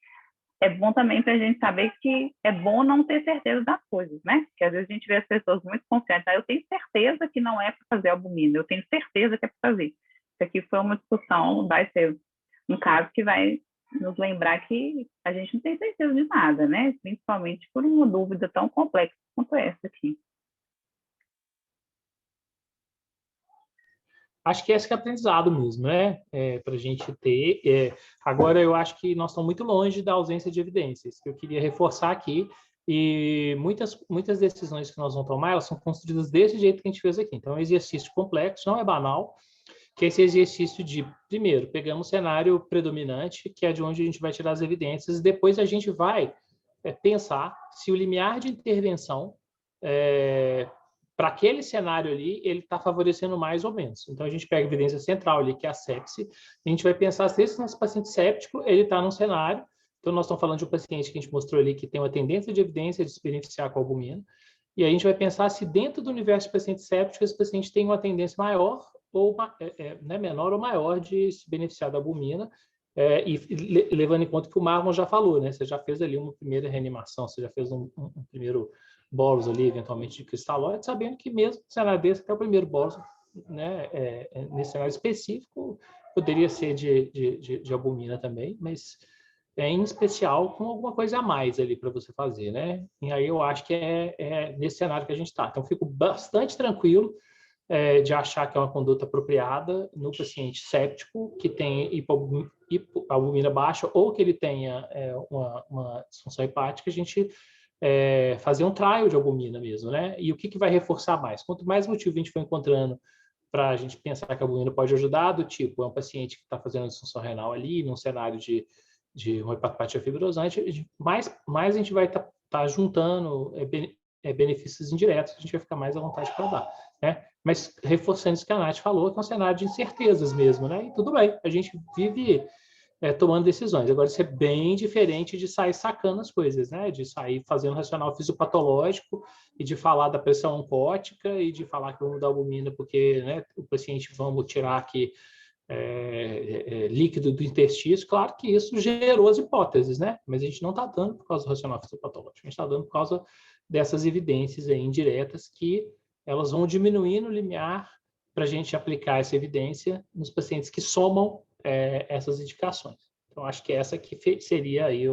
[SPEAKER 2] é bom também para a gente saber que é bom não ter certeza das coisas, né? Porque às vezes a gente vê as pessoas muito confiantes. Eu tenho certeza que não é para fazer albumina, eu tenho certeza que é para fazer. Isso aqui foi uma discussão, vai ser um caso que vai nos lembrar que a gente não tem certeza de nada, né? Principalmente por uma dúvida tão complexa quanto essa aqui.
[SPEAKER 5] Acho que esse que é aprendizado mesmo, né? Para a gente ter. Agora, eu acho que nós estamos muito longe da ausência de evidências, que eu queria reforçar aqui, e muitas decisões que nós vamos tomar, elas são construídas desse jeito que a gente fez aqui. Então, é um exercício complexo, não é banal, que é esse exercício de, primeiro, pegamos o cenário predominante, que é de onde a gente vai tirar as evidências, e depois a gente vai pensar se o limiar de intervenção para aquele cenário ali, ele está favorecendo mais ou menos. Então, a gente pega a evidência central ali, que é a sepse, a gente vai pensar se esse nosso paciente séptico, ele está num cenário, então nós estamos falando de um paciente que a gente mostrou ali que tem uma tendência de evidência de se beneficiar com a albumina, e a gente vai pensar se dentro do universo de paciente séptico, esse paciente tem uma tendência maior ou né, menor ou maior de se beneficiar da albumina, levando em conta que o Marlon já falou, né? Você já fez ali uma primeira reanimação, você já fez um primeiro bolos ali, eventualmente de cristalóide, sabendo que mesmo no cenário desse, até o primeiro bolos, né, nesse cenário específico, poderia ser de albumina também, mas em especial com alguma coisa a mais ali para você fazer, né? E aí eu acho que é nesse cenário que a gente está. Então, fico bastante tranquilo de achar que é uma conduta apropriada no paciente séptico que tem hipoalbumina baixa ou que ele tenha uma disfunção hepática, a gente fazer um trial de albumina mesmo, né? E o que vai reforçar mais? Quanto mais motivo a gente for encontrando para a gente pensar que a albumina pode ajudar, do tipo, é um paciente que está fazendo disfunção renal ali, num cenário de uma hepatopatia fibrosante, mais a gente vai estar juntando benefícios indiretos, a gente vai ficar mais à vontade para dar, né? Mas reforçando isso que a Nath falou, que é um cenário de incertezas mesmo, né? E tudo bem, a gente vive tomando decisões. Agora, isso é bem diferente de sair sacando as coisas, né? De sair fazendo racional fisiopatológico e de falar da pressão oncótica e de falar que vamos dar albumina porque, né, o paciente vamos tirar aqui líquido do intestino. Claro que isso gerou as hipóteses, né? Mas a gente não está dando por causa do racional fisiopatológico, a gente está dando por causa dessas evidências aí indiretas que elas vão diminuindo o limiar para a gente aplicar essa evidência nos pacientes que somam essas indicações. Então, acho que essa que seria aí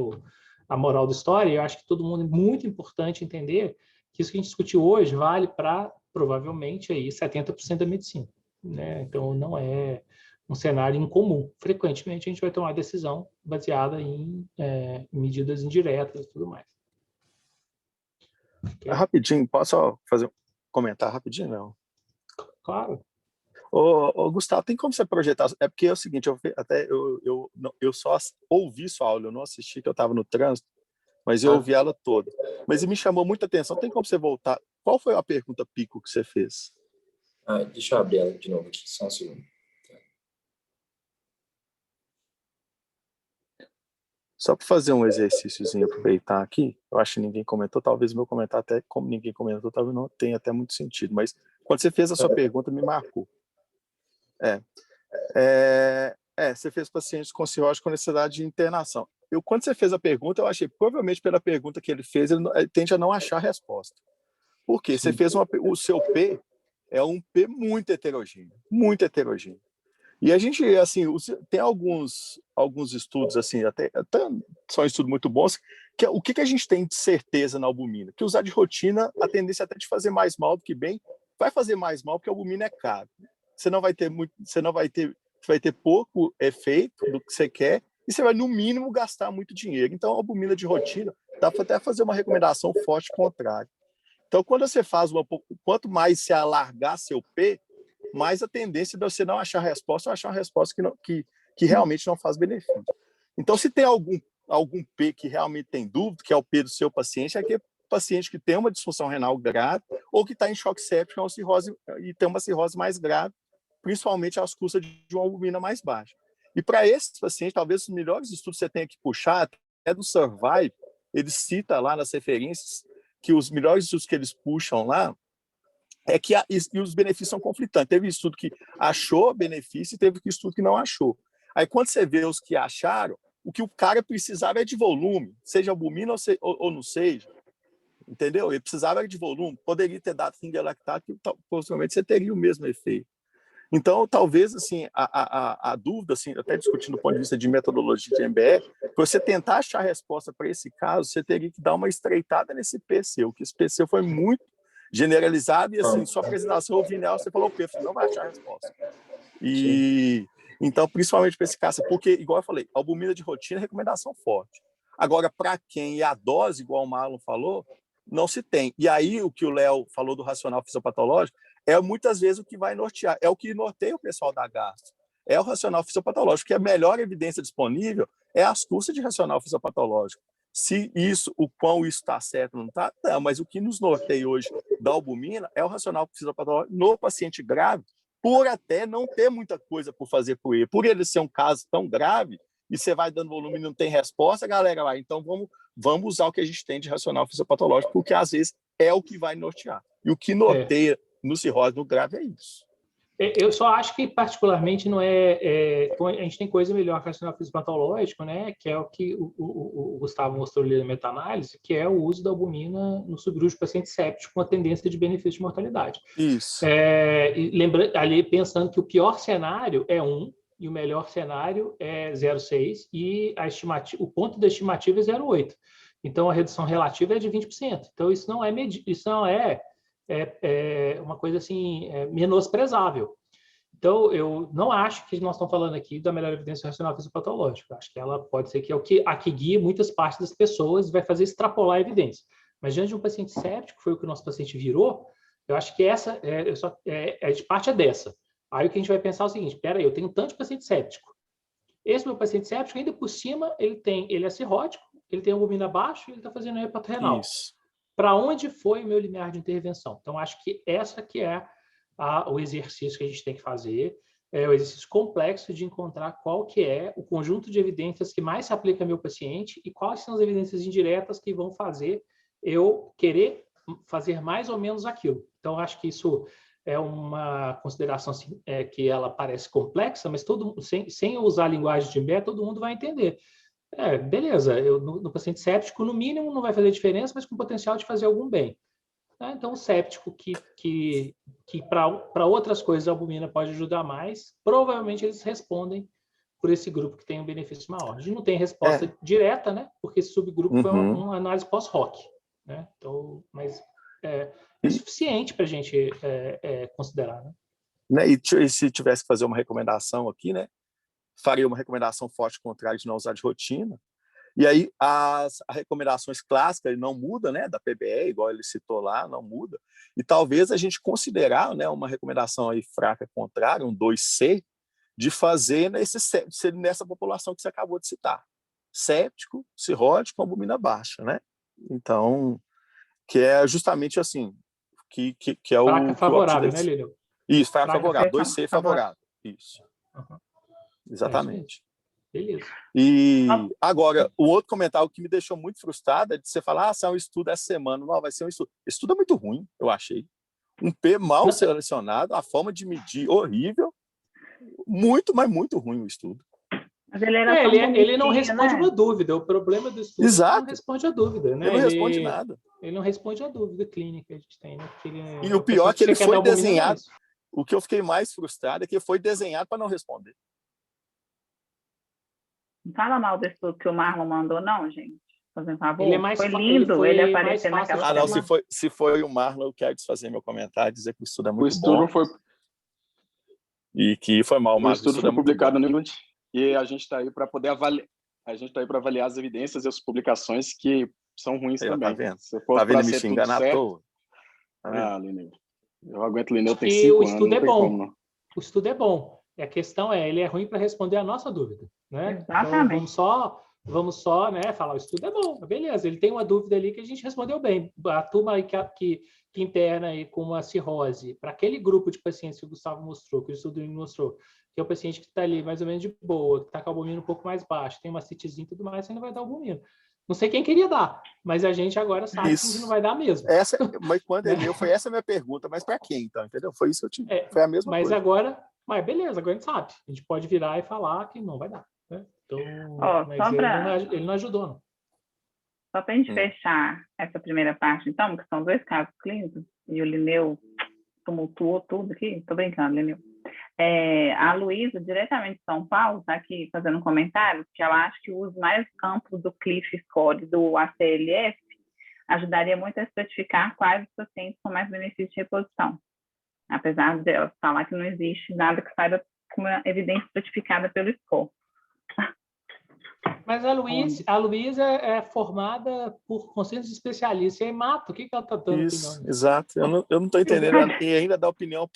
[SPEAKER 5] a moral da história, e eu acho que todo mundo é muito importante entender que isso que a gente discutiu hoje vale para, provavelmente, aí 70% da medicina, né? Então, não é um cenário incomum. Frequentemente, a gente vai tomar decisão baseada em medidas indiretas e tudo mais.
[SPEAKER 6] Rapidinho, posso comentar rapidinho? Não.
[SPEAKER 5] Claro.
[SPEAKER 6] Ô, Gustavo, tem como você projetar? É porque é o seguinte, eu só ouvi sua aula, eu não assisti, que eu estava no trânsito, mas eu ouvi ela toda. Mas me chamou muita atenção. Tem como você voltar? Qual foi a pergunta pico que você fez?
[SPEAKER 1] Deixa eu abrir ela de novo aqui, só um segundo.
[SPEAKER 6] Só para fazer um exercíciozinho, aproveitar aqui, eu acho que ninguém comentou, talvez o meu comentário até, como ninguém comentou, talvez não tenha até muito sentido, mas quando você fez a sua pergunta, me marcou. Você fez pacientes com cirrose com necessidade de internação. Quando você fez a pergunta, eu achei, provavelmente pela pergunta que ele fez, ele tende a não achar a resposta. Por quê? Você fez o seu P é um P muito heterogêneo, muito heterogêneo. E a gente, assim, tem alguns estudos, assim, até são estudos muito bons, que o que a gente tem de certeza na albumina? Que usar de rotina, a tendência até de fazer mais mal do que bem, vai fazer mais mal porque a albumina é caro. Você vai ter pouco efeito do que você quer e você vai, no mínimo, gastar muito dinheiro. Então, a albumina de rotina, dá para até fazer uma recomendação forte contrária. Então, quando você faz quanto mais você alargar seu P, mais a tendência de você não achar a resposta ou achar uma resposta que realmente não faz benefício. Então, se tem algum P que realmente tem dúvida, que é o P do seu paciente, é aquele paciente que tem uma disfunção renal grave ou que está em choque séptico e tem uma cirrose mais grave, principalmente às custas de uma albumina mais baixa. E para esses pacientes, talvez os melhores estudos que você tenha que puxar é do Survive. Ele cita lá nas referências que os melhores estudos que eles puxam lá e os benefícios são conflitantes. Teve estudo que achou benefício e teve estudo que não achou. Aí, quando você vê os que acharam, o que o cara precisava é de volume, seja albumina ou não seja. Entendeu? Ele precisava de volume. Poderia ter dado fingerlactato, que possivelmente você teria o mesmo efeito. Então, talvez, assim, a dúvida, assim, até discutindo do ponto de vista de metodologia de MBR, para você tentar achar a resposta para esse caso, você teria que dar uma estreitada nesse PCU, que esse PCU foi muito generalizado, e assim, sua apresentação, o Vinel, você falou, você não vai achar a resposta. E então, principalmente para esse caso, porque, igual eu falei, albumina de rotina é recomendação forte. Agora, para quem é a dose, igual o Marlon falou, não se tem. E aí, o que o Léo falou do racional fisiopatológico, muitas vezes o que vai nortear, é o que norteia o pessoal da gastro. É o racional fisiopatológico, que a melhor evidência disponível é as custas de racional fisiopatológico. Se o quão isso está certo ou não está, não, mas o que nos norteia hoje da albumina é o racional fisiopatológico no paciente grave, por até não ter muita coisa por fazer por ele. Por ele ser um caso tão grave, e você vai dando volume e não tem resposta, galera, vai, então vamos usar o que a gente tem de racional fisiopatológico, porque às vezes é o que vai nortear. E o que norteia no cirrose, no grave, é isso.
[SPEAKER 5] Eu só acho que, particularmente, não a gente tem coisa melhor que o racional fisiopatológico, né? Que é o que o Gustavo mostrou ali na meta-análise, que é o uso da albumina no subgrupo de paciente séptico com a tendência de benefício de mortalidade.
[SPEAKER 6] Isso.
[SPEAKER 5] Lembrando, ali pensando que o pior cenário é 1 e o melhor cenário é 0,6 e o ponto da estimativa é 0,8. Então, a redução relativa é de 20%. Então, isso não é uma coisa assim menosprezável. Então, eu não acho que nós estamos falando aqui da melhor evidência racional fisiopatológica. Acho que ela pode ser que é a que guia muitas partes das pessoas e vai fazer extrapolar a evidência. Mas diante de um paciente séptico, foi o que o nosso paciente virou, eu acho que essa de parte é dessa. Aí o que a gente vai pensar é o seguinte: espera aí, eu tenho tanto de paciente séptico. Esse meu paciente séptico, ainda por cima, ele é cirrótico, ele tem albumina baixo e ele está fazendo hepatorenal.
[SPEAKER 6] Isso.
[SPEAKER 5] Para onde foi o meu limiar de intervenção? Então, acho que essa que é o exercício que a gente tem que fazer, é o exercício complexo de encontrar qual que é o conjunto de evidências que mais se aplica ao meu paciente e quais são as evidências indiretas que vão fazer eu querer fazer mais ou menos aquilo. Então, acho que isso é uma consideração assim, que ela parece complexa, mas sem usar a linguagem de Bé, todo mundo vai entender. Beleza, no paciente séptico, no mínimo, não vai fazer diferença, mas com potencial de fazer algum bem. Então, o séptico que para outras coisas a albumina pode ajudar mais, provavelmente eles respondem por esse grupo que tem um benefício maior. A gente não tem resposta direta, né? Porque esse subgrupo foi uma análise pós-hoc, né? Então, mas é suficiente para a gente considerar, né?
[SPEAKER 6] E se tivesse que fazer uma recomendação aqui, né? Faria uma recomendação forte contrária de não usar de rotina. E aí as recomendações clássicas não muda, né, da PBE, igual ele citou lá, não muda. E talvez a gente considerar, né, uma recomendação aí fraca contrária, um 2C, de fazer nessa população que você acabou de citar. Séptico, cirrótico, albumina baixa, né? Então, que é justamente assim, que é o...
[SPEAKER 5] Fraca favorável, né, Lílio?
[SPEAKER 6] Isso, fraca favorável, 2C favorável. Isso.
[SPEAKER 5] Uhum.
[SPEAKER 6] Exatamente.
[SPEAKER 5] Beleza.
[SPEAKER 6] E agora, o outro comentário que me deixou muito frustrado é de você falar, é um estudo essa semana. Não, vai ser um estudo. Esse estudo é muito ruim, eu achei. Um P mal selecionado, a forma de medir horrível. Muito, mas muito ruim o estudo.
[SPEAKER 2] Mas ele
[SPEAKER 5] não responde uma dúvida. O problema do estudo
[SPEAKER 6] Exato.
[SPEAKER 5] é que não responde a dúvida. Né?
[SPEAKER 6] Ele não responde nada.
[SPEAKER 5] Ele não responde a dúvida clínica que a gente tem. Né?
[SPEAKER 6] E o pior é que ele foi desenhado. O que eu fiquei mais frustrado é que foi desenhado para não responder.
[SPEAKER 2] Não fala mal do estudo que o Marlon mandou, não, gente. Fazendo favor.
[SPEAKER 5] Ele é mais
[SPEAKER 2] foi lindo ele aparecer naquela
[SPEAKER 6] não, se foi o Marlon, eu quero desfazer meu comentário, dizer que o estudo é muito bom.
[SPEAKER 3] O estudo foi...
[SPEAKER 6] E que foi mal, Marlon.
[SPEAKER 3] O estudo foi publicado no England e a gente está aí para poder avaliar. A gente está aí para avaliar as evidências e as publicações que são ruins também.
[SPEAKER 6] Tá vendo? Tá vendo me xingando à toa?
[SPEAKER 3] Lineu. Eu aguento o Lineu tem 5 anos.
[SPEAKER 5] O estudo é bom. O estudo é bom. A questão ele é ruim para responder a nossa dúvida, né?
[SPEAKER 2] Exatamente.
[SPEAKER 5] Então, vamos só, né, falar, o estudo é bom, beleza, ele tem uma dúvida ali que a gente respondeu bem. A turma aí que interna aí com uma cirrose, para aquele grupo de pacientes que o Gustavo mostrou, que o estudo mostrou, que é o paciente que está ali mais ou menos de boa, que está com a albumina um pouco mais baixa, tem uma citezinha e tudo mais, você não vai dar albumina. Não sei quem queria dar, mas a gente agora sabe que a gente não vai dar mesmo.
[SPEAKER 6] Mas quando ele deu, foi essa a minha pergunta, mas para quem, então, entendeu? Foi isso que eu tive. Foi a mesma coisa.
[SPEAKER 5] Mas beleza, agora a gente sabe. A gente pode virar e falar que não vai dar. Né? Então, ele não ajudou, não.
[SPEAKER 2] Só para a gente fechar essa primeira parte, então, que são 2 casos clínicos, e o Lineu tumultuou tudo aqui, estou brincando, Lineu. A Luísa, diretamente de São Paulo, está aqui fazendo um comentário, que ela acha que o uso mais amplo do CLIF Score do ACLF ajudaria muito a estratificar quais os pacientes com mais benefício de reposição. Apesar de ela falar que não existe nada que saiba com uma evidência estratificada pelo score.
[SPEAKER 5] Mas a Luísa é formada por consenso de especialistas. E aí mata, o que ela está dando
[SPEAKER 6] Isso,
[SPEAKER 5] opinião?
[SPEAKER 6] Exato. Eu não estou entendendo. E ainda dá opinião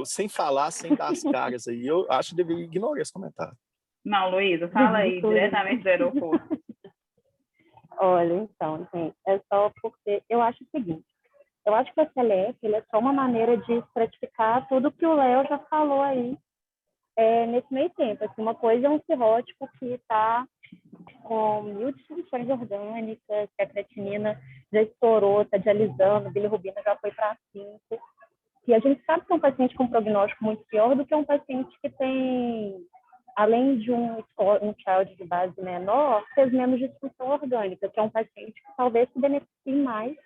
[SPEAKER 6] sem falar, sem dar as caras aí. Eu acho que deveria ignorar esse comentário.
[SPEAKER 2] Não, Luísa, fala aí, diretamente do aeroporto.
[SPEAKER 7] Olha, então, gente, é só porque eu acho o seguinte. Eu acho que o CLF ele é só uma maneira de estratificar tudo que o Léo já falou aí nesse meio tempo. Assim, uma coisa é um cirrótico que está com 1000 disfunções orgânicas, que a creatinina já estourou, está dialisando, a bilirrubina já foi para 5, E a gente sabe que é um paciente com prognóstico muito pior do que um paciente que tem, além de um child de base menor, fez menos disfunção orgânica, que é um paciente que talvez se beneficie mais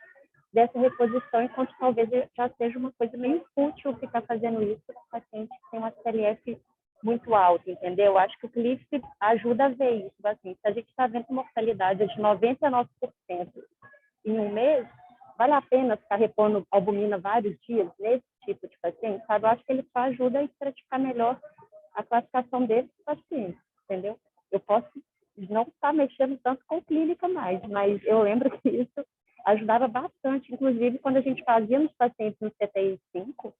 [SPEAKER 7] dessa reposição, enquanto talvez já seja uma coisa meio fútil ficar fazendo isso com um paciente que tem uma CLF muito alta, entendeu? Eu acho que o Cliff ajuda a ver isso. Assim, se a gente está vendo mortalidade de 99% em um mês, vale a pena ficar repondo albumina vários dias nesse tipo de paciente, sabe? Eu acho que ele só ajuda a estratificar melhor a classificação desses pacientes, entendeu? Eu posso não estar mexendo tanto com clínica mais, mas eu lembro que isso ajudava bastante, inclusive quando a gente fazia nos pacientes no CTI 5,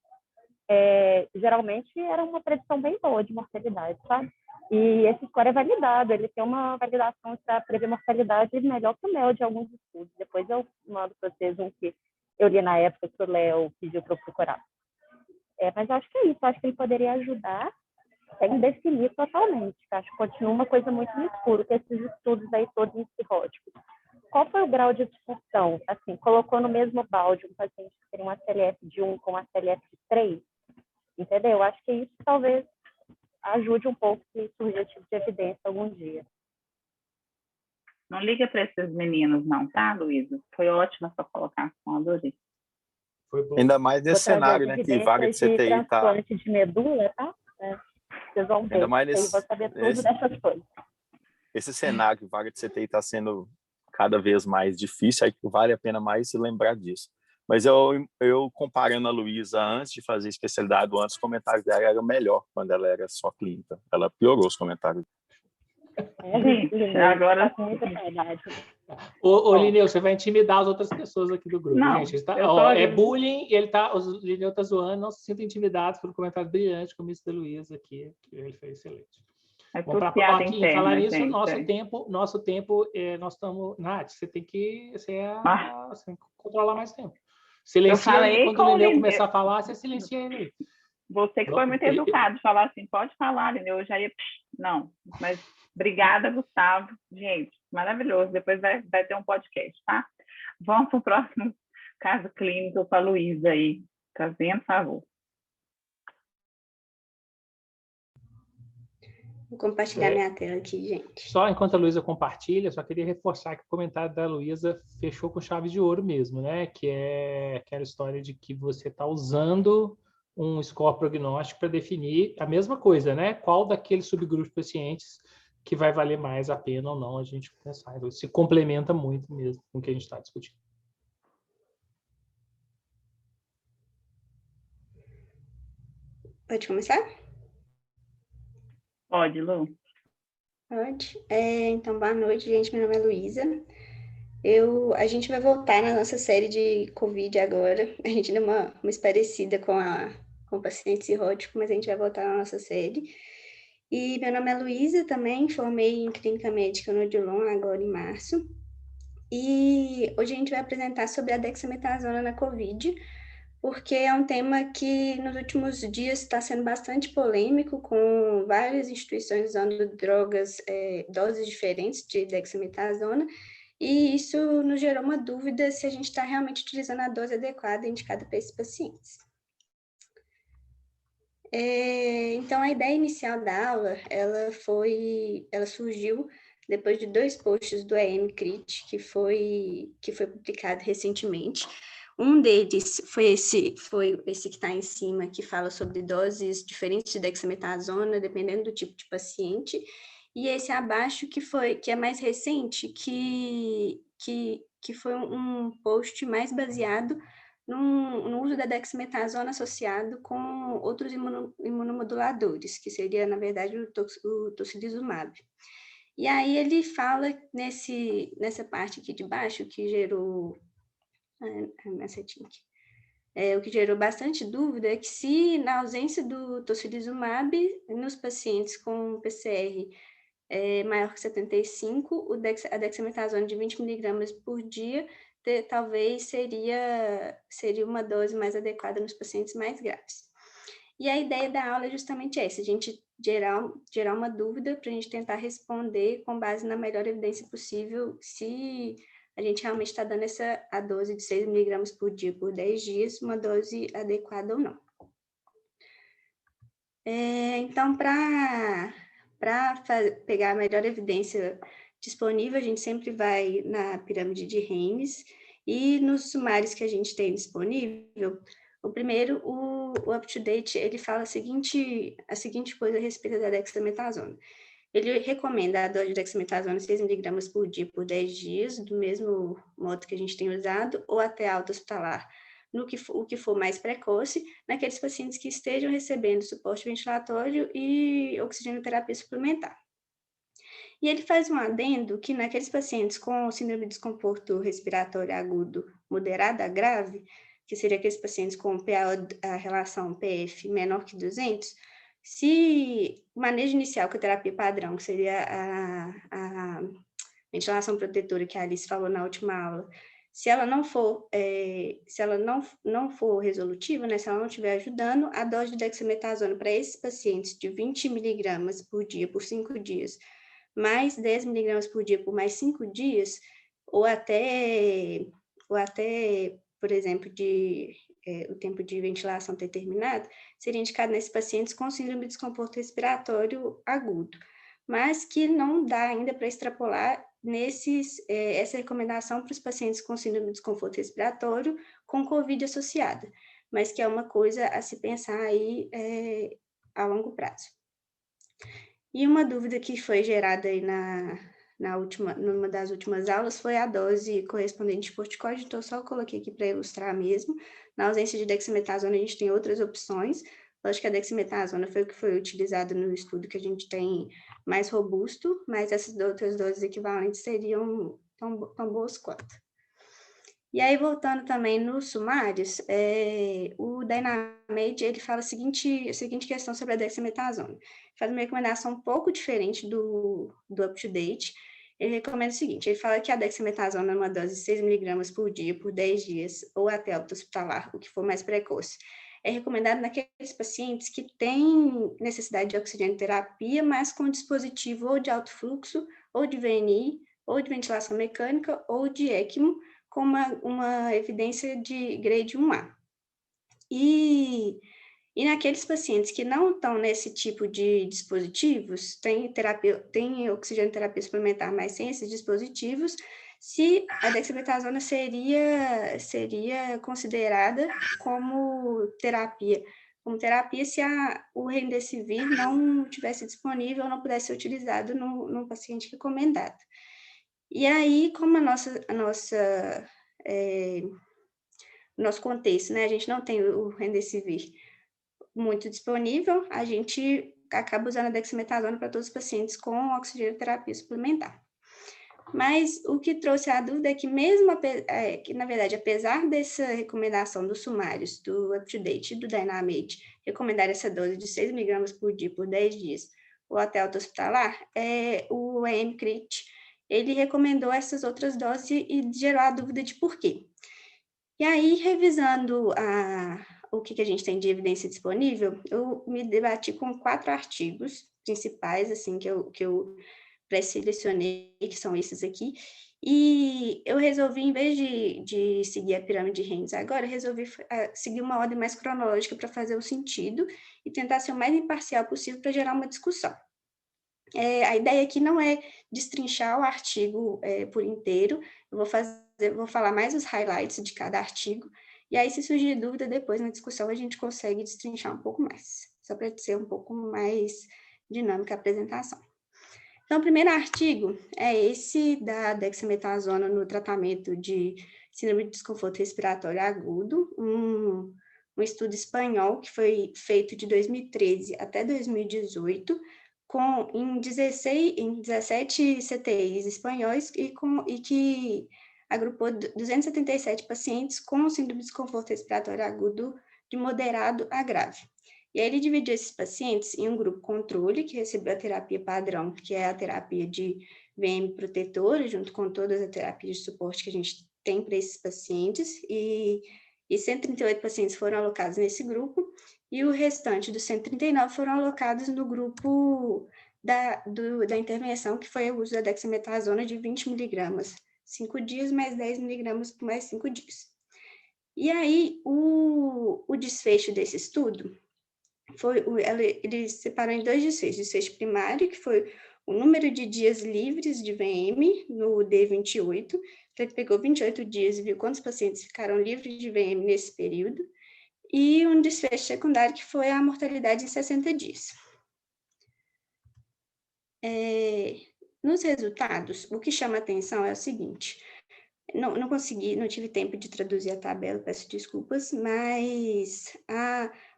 [SPEAKER 7] geralmente era uma predição bem boa de mortalidade, sabe? E esse score é validado, ele tem uma validação para prever mortalidade melhor que o MEL de alguns estudos. Depois eu mando para vocês um que eu li na época que o Léo pediu para eu procurar. Mas eu acho que é isso, eu acho que ele poderia ajudar sem definir totalmente. Acho que continua uma coisa muito no escuro, que esses estudos aí todos em cirróticos. Qual foi o grau de disfunção? Assim, colocou no mesmo balde um paciente que tem uma CLF de 1 com uma CLF de 3, entendeu? Acho que isso talvez ajude um pouco se surgir esse tipo de evidência algum dia.
[SPEAKER 2] Não liga para esses meninos não, tá, Luísa? Foi ótima a sua colocação, adorei.
[SPEAKER 5] Foi bom.
[SPEAKER 6] Ainda mais nesse cenário, né, que vaga de CTI tá...
[SPEAKER 7] transplante de medula, tá? Vocês vão ver.
[SPEAKER 6] Ainda mais
[SPEAKER 7] Eu vou saber tudo dessas coisas.
[SPEAKER 6] Esse cenário que vaga de CTI está sendo cada vez mais difícil, aí vale a pena mais se lembrar disso. Mas eu comparando a Luísa antes de fazer especialidade, antes os comentários dela eram melhor quando ela era só clínica. Ela piorou os comentários.
[SPEAKER 2] Agora...
[SPEAKER 5] Ô, Lineu, você vai intimidar as outras pessoas aqui do grupo.
[SPEAKER 2] Não,
[SPEAKER 5] gente, é bullying, o Lineu tá zoando, não se sinta intimidados pelo comentário brilhante como esse da Luísa aqui, que ele foi excelente.
[SPEAKER 2] Vamos para
[SPEAKER 5] aqui, falar nisso, nosso tempo, nós estamos... Nath, você tem que controlar mais tempo. Silencia ele, quando o Lineu começar a falar, você silencia ele.
[SPEAKER 2] Você que foi muito educado, falar assim, pode falar, Lineu, eu já ia... Não, mas obrigada, Gustavo. Gente, maravilhoso. Depois vai ter um podcast, tá? Vamos para o próximo caso clínico com a Luísa aí. Fazendo favor.
[SPEAKER 8] Vou compartilhar minha tela aqui, gente.
[SPEAKER 5] Só enquanto a Luísa compartilha, só queria reforçar que o comentário da Luísa fechou com chave de ouro mesmo, né? Que é aquela história de que você está usando um score prognóstico para definir a mesma coisa, né? Qual daqueles subgrupos de pacientes que vai valer mais a pena ou não a gente pensar. Então, se complementa muito mesmo com o que a gente está discutindo.
[SPEAKER 8] Pode começar?
[SPEAKER 2] Pode, Lu.
[SPEAKER 8] Pode. Então, boa noite, gente. Meu nome é Luísa. A gente vai voltar na nossa série de Covid agora. A gente deu uma parecida com o paciente cirrótico, mas a gente vai voltar na nossa série. E meu nome é Luísa também, formei em Clínica Médica no Odilon agora em março. E hoje a gente vai apresentar sobre a dexametasona na Covid, porque é um tema que nos últimos dias está sendo bastante polêmico, com várias instituições usando doses diferentes de dexametasona, e isso nos gerou uma dúvida se a gente está realmente utilizando a dose adequada indicada para esses pacientes. Então, a ideia inicial da aula, ela surgiu depois de 2 posts do EM-CRIT, que foi publicado recentemente. Um deles foi esse que está em cima, que fala sobre doses diferentes de dexametasona, dependendo do tipo de paciente, e esse abaixo, que é mais recente, que foi um post mais baseado no uso da dexametasona associado com outros imunomoduladores, que seria, na verdade, o tocilizumab. E aí ele fala nessa parte aqui de baixo, que gerou... o que gerou bastante dúvida é que se, na ausência do tocilizumab, nos pacientes com PCR maior que 75, a dexametasona de 20 mg por dia talvez seria uma dose mais adequada nos pacientes mais graves. E a ideia da aula é justamente essa, a gente gerar uma dúvida para a gente tentar responder com base na melhor evidência possível se a gente realmente está dando a dose de 6 miligramas por dia por 10 dias, uma dose adequada ou não. Então, para pegar a melhor evidência disponível, a gente sempre vai na pirâmide de Haynes e nos sumários que a gente tem disponível. O primeiro, o UpToDate, ele fala a seguinte coisa a respeito da dexametasona. Ele recomenda a dose de dexametasona 6 miligramas por dia por 10 dias, do mesmo modo que a gente tem usado, ou até alta hospitalar, o que for mais precoce, naqueles pacientes que estejam recebendo suporte ventilatório e oxigenoterapia suplementar. E ele faz um adendo que naqueles pacientes com síndrome de desconforto respiratório agudo moderado a grave, que seria aqueles pacientes com a relação PF menor que 200, se o manejo inicial com a terapia padrão, que seria a ventilação protetora que a Alice falou na última aula, se ela não for resolutiva, né, se ela não estiver ajudando, a dose de dexametasona para esses pacientes de 20 miligramas por dia por 5 dias, mais 10 miligramas por dia por mais 5 dias, ou até, por exemplo, o tempo de ventilação ter terminado, seria indicado nesses pacientes com síndrome de desconforto respiratório agudo, mas que não dá ainda para extrapolar essa recomendação para os pacientes com síndrome de desconforto respiratório com COVID associada, mas que é uma coisa a se pensar aí a longo prazo. E uma dúvida que foi gerada aí numa das últimas aulas foi a dose correspondente de corticoide, então eu só coloquei aqui para ilustrar mesmo. Na ausência de dexametasona, a gente tem outras opções. Lógico que a dexametasona foi o que foi utilizado no estudo que a gente tem mais robusto, mas essas outras doses equivalentes seriam tão boas quanto. E aí, voltando também nos sumários, o Dynamate, ele fala a seguinte questão sobre a dexametasona. Faz uma recomendação um pouco diferente do UpToDate. Ele recomenda o seguinte, ele fala que a dexametasona é uma dose de 6 miligramas por dia, por 10 dias, ou até alta hospitalar, o que for mais precoce. É recomendado naqueles pacientes que têm necessidade de oxigenoterapia, mas com dispositivo ou de alto fluxo, ou de VNI, ou de ventilação mecânica, ou de ECMO, com uma evidência de grade 1A. E naqueles pacientes que não estão nesse tipo de dispositivos, tem oxigenoterapia suplementar, mas sem esses dispositivos, se a dexametasona seria considerada como terapia se o remdesivir não tivesse disponível ou não pudesse ser utilizado no paciente recomendado. E aí, como nosso contexto, né, a gente não tem o remdesivir muito disponível, a gente acaba usando a dexametasona para todos os pacientes com oxigenoterapia suplementar. Mas o que trouxe a dúvida é que que, na verdade, apesar dessa recomendação dos sumários, do UpToDate e do Dynamate, recomendar essa dose de 6 miligramas por dia por 10 dias, ou até alta hospitalar, o EMCRIT, ele recomendou essas outras doses e gerou a dúvida de por quê. E aí, revisando o que a gente tem de evidência disponível, eu me debati com 4 artigos principais, assim, que eu pré-selecionei, que são esses aqui, e eu resolvi, em vez de seguir a pirâmide de Haynes agora, resolvi seguir uma ordem mais cronológica para fazer o sentido e tentar ser o mais imparcial possível para gerar uma discussão. A ideia aqui não é destrinchar o artigo por inteiro, eu vou falar mais os highlights de cada artigo, e aí, se surgir dúvida depois na discussão, a gente consegue destrinchar um pouco mais, só para ser um pouco mais dinâmica a apresentação. Então, o primeiro artigo é esse da dexametasona no tratamento de síndrome de desconforto respiratório agudo, um estudo espanhol que foi feito de 2013 até 2018, em 17 CTIs espanhóis e que agrupou 277 pacientes com síndrome de desconforto respiratório agudo de moderado a grave. E aí ele dividiu esses pacientes em um grupo controle, que recebeu a terapia padrão, que é a terapia de VM protetora, junto com todas as terapias de suporte que a gente tem para esses pacientes, e 138 pacientes foram alocados nesse grupo, e o restante dos 139 foram alocados no grupo da intervenção, que foi o uso da dexametasona de 20 miligramas 5 dias, mais 10 miligramas por mais 5 dias. E aí, o desfecho desse estudo ele separou em 2 desfechos. Desfecho primário, que foi o número de dias livres de VM no D28. Então, ele pegou 28 dias e viu quantos pacientes ficaram livres de VM nesse período. E um desfecho secundário, que foi a mortalidade em 60 dias. Nos resultados, o que chama atenção é o seguinte: não tive tempo de traduzir a tabela, peço desculpas, mas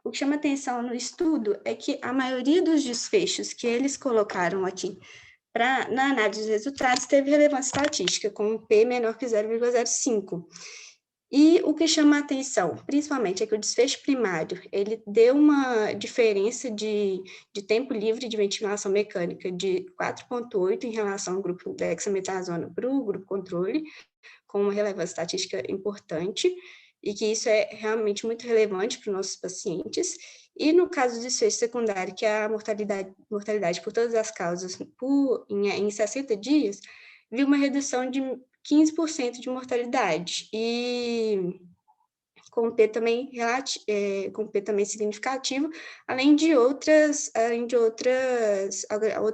[SPEAKER 8] o que chama atenção no estudo é que a maioria dos desfechos que eles colocaram aqui na análise dos resultados teve relevância estatística, com um P menor que 0,05. E o que chama a atenção, principalmente, é que o desfecho primário, ele deu uma diferença de tempo livre de ventilação mecânica de 4,8 em relação ao grupo dexametasona para o grupo controle, com uma relevância estatística importante, e que isso é realmente muito relevante para os nossos pacientes. E no caso do desfecho secundário, que é a mortalidade por todas as causas em 60 dias, viu uma redução de 15% de mortalidade, e com P também significativo, além de outros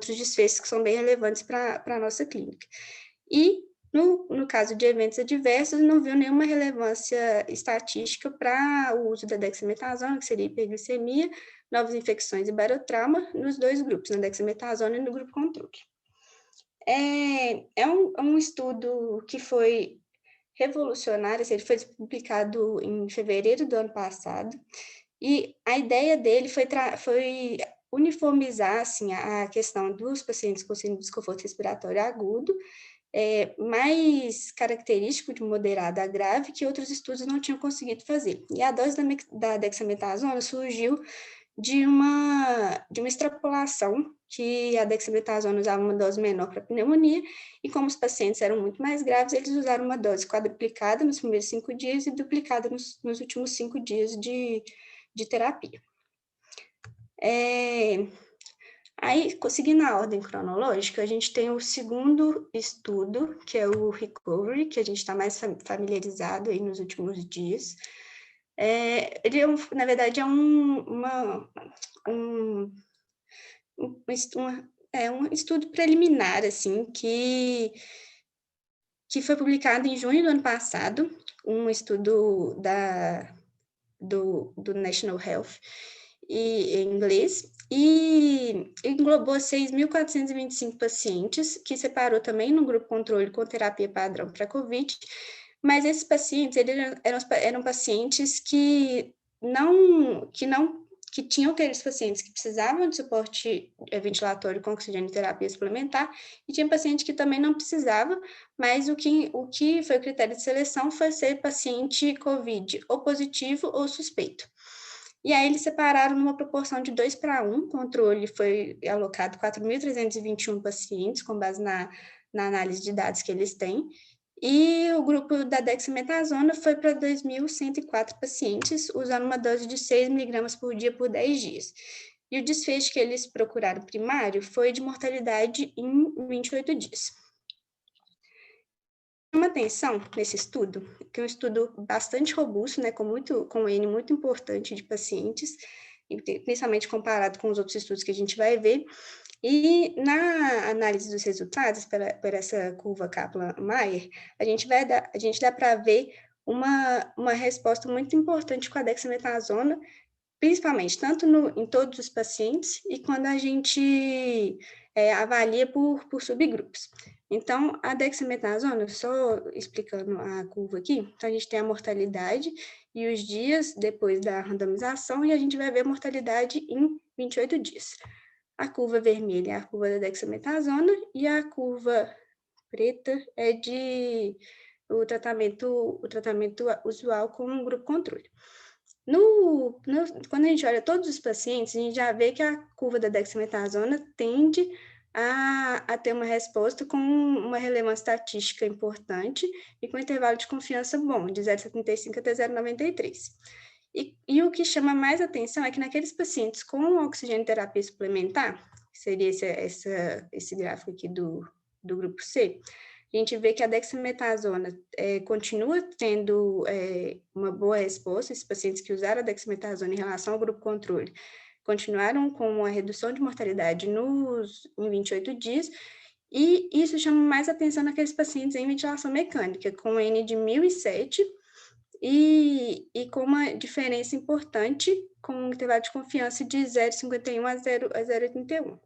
[SPEAKER 8] desfechos que são bem relevantes para a nossa clínica. E, no caso de eventos adversos, não viu nenhuma relevância estatística para o uso da dexametasona, que seria hiperglicemia, novas infecções e barotrauma, nos 2 grupos, na dexametasona e no grupo controle. É um estudo que foi revolucionário, ele foi publicado em fevereiro do ano passado, e a ideia dele foi uniformizar assim, a questão dos pacientes com síndrome de desconforto respiratório agudo, mais característico de moderado a grave, que outros estudos não tinham conseguido fazer. E a dose da dexametasona surgiu de uma extrapolação, que a dexametasona usava uma dose menor para pneumonia, e como os pacientes eram muito mais graves, eles usaram uma dose quadruplicada nos primeiros 5 dias e duplicada nos últimos 5 dias de terapia. Aí, seguindo a ordem cronológica, a gente tem o segundo estudo, que é o Recovery, que a gente está mais familiarizado aí nos últimos dias. Ele, na verdade, é um estudo preliminar, assim, que foi publicado em junho do ano passado, um estudo do National Health, em inglês, e englobou 6.425 pacientes, que separou também no grupo controle com terapia padrão para COVID, mas esses pacientes eram pacientes que tinham aqueles pacientes que precisavam de suporte ventilatório com oxigênio e terapia suplementar, e tinha paciente que também não precisava, mas o que foi o critério de seleção foi ser paciente COVID ou positivo ou suspeito. E aí eles separaram numa proporção de 2:1, controle foi alocado 4.321 pacientes, com base na análise de dados que eles têm, e o grupo da dexametasona foi para 2.104 pacientes, usando uma dose de 6 miligramas por dia por 10 dias. E o desfecho que eles procuraram primário foi de mortalidade em 28 dias. Chama atenção nesse estudo, que é um estudo bastante robusto, né, com um N muito importante de pacientes, principalmente comparado com os outros estudos que a gente vai ver. E na análise dos resultados, por essa curva Kaplan-Meier, a gente dá para ver uma resposta muito importante com a dexametasona, principalmente tanto em todos os pacientes e quando a gente avalia por subgrupos. Então, a dexametasona, só explicando a curva aqui, então a gente tem a mortalidade e os dias depois da randomização, e a gente vai ver a mortalidade em 28 dias. A curva vermelha é a curva da dexametasona e a curva preta é o tratamento usual com um grupo controle. Quando a gente olha todos os pacientes, a gente já vê que a curva da dexametasona tende a ter uma resposta com uma relevância estatística importante e com intervalo de confiança bom, de 0,75 até 0,93. E o que chama mais atenção é que naqueles pacientes com oxigênio terapia suplementar, que seria esse gráfico aqui do grupo C, a gente vê que a dexametasona continua tendo uma boa resposta. Esses pacientes que usaram a dexametasona em relação ao grupo controle continuaram com uma redução de mortalidade em 28 dias, e isso chama mais atenção naqueles pacientes em ventilação mecânica, com N de 1.007 e com uma diferença importante, com um intervalo de confiança de 0,51 a 0,81.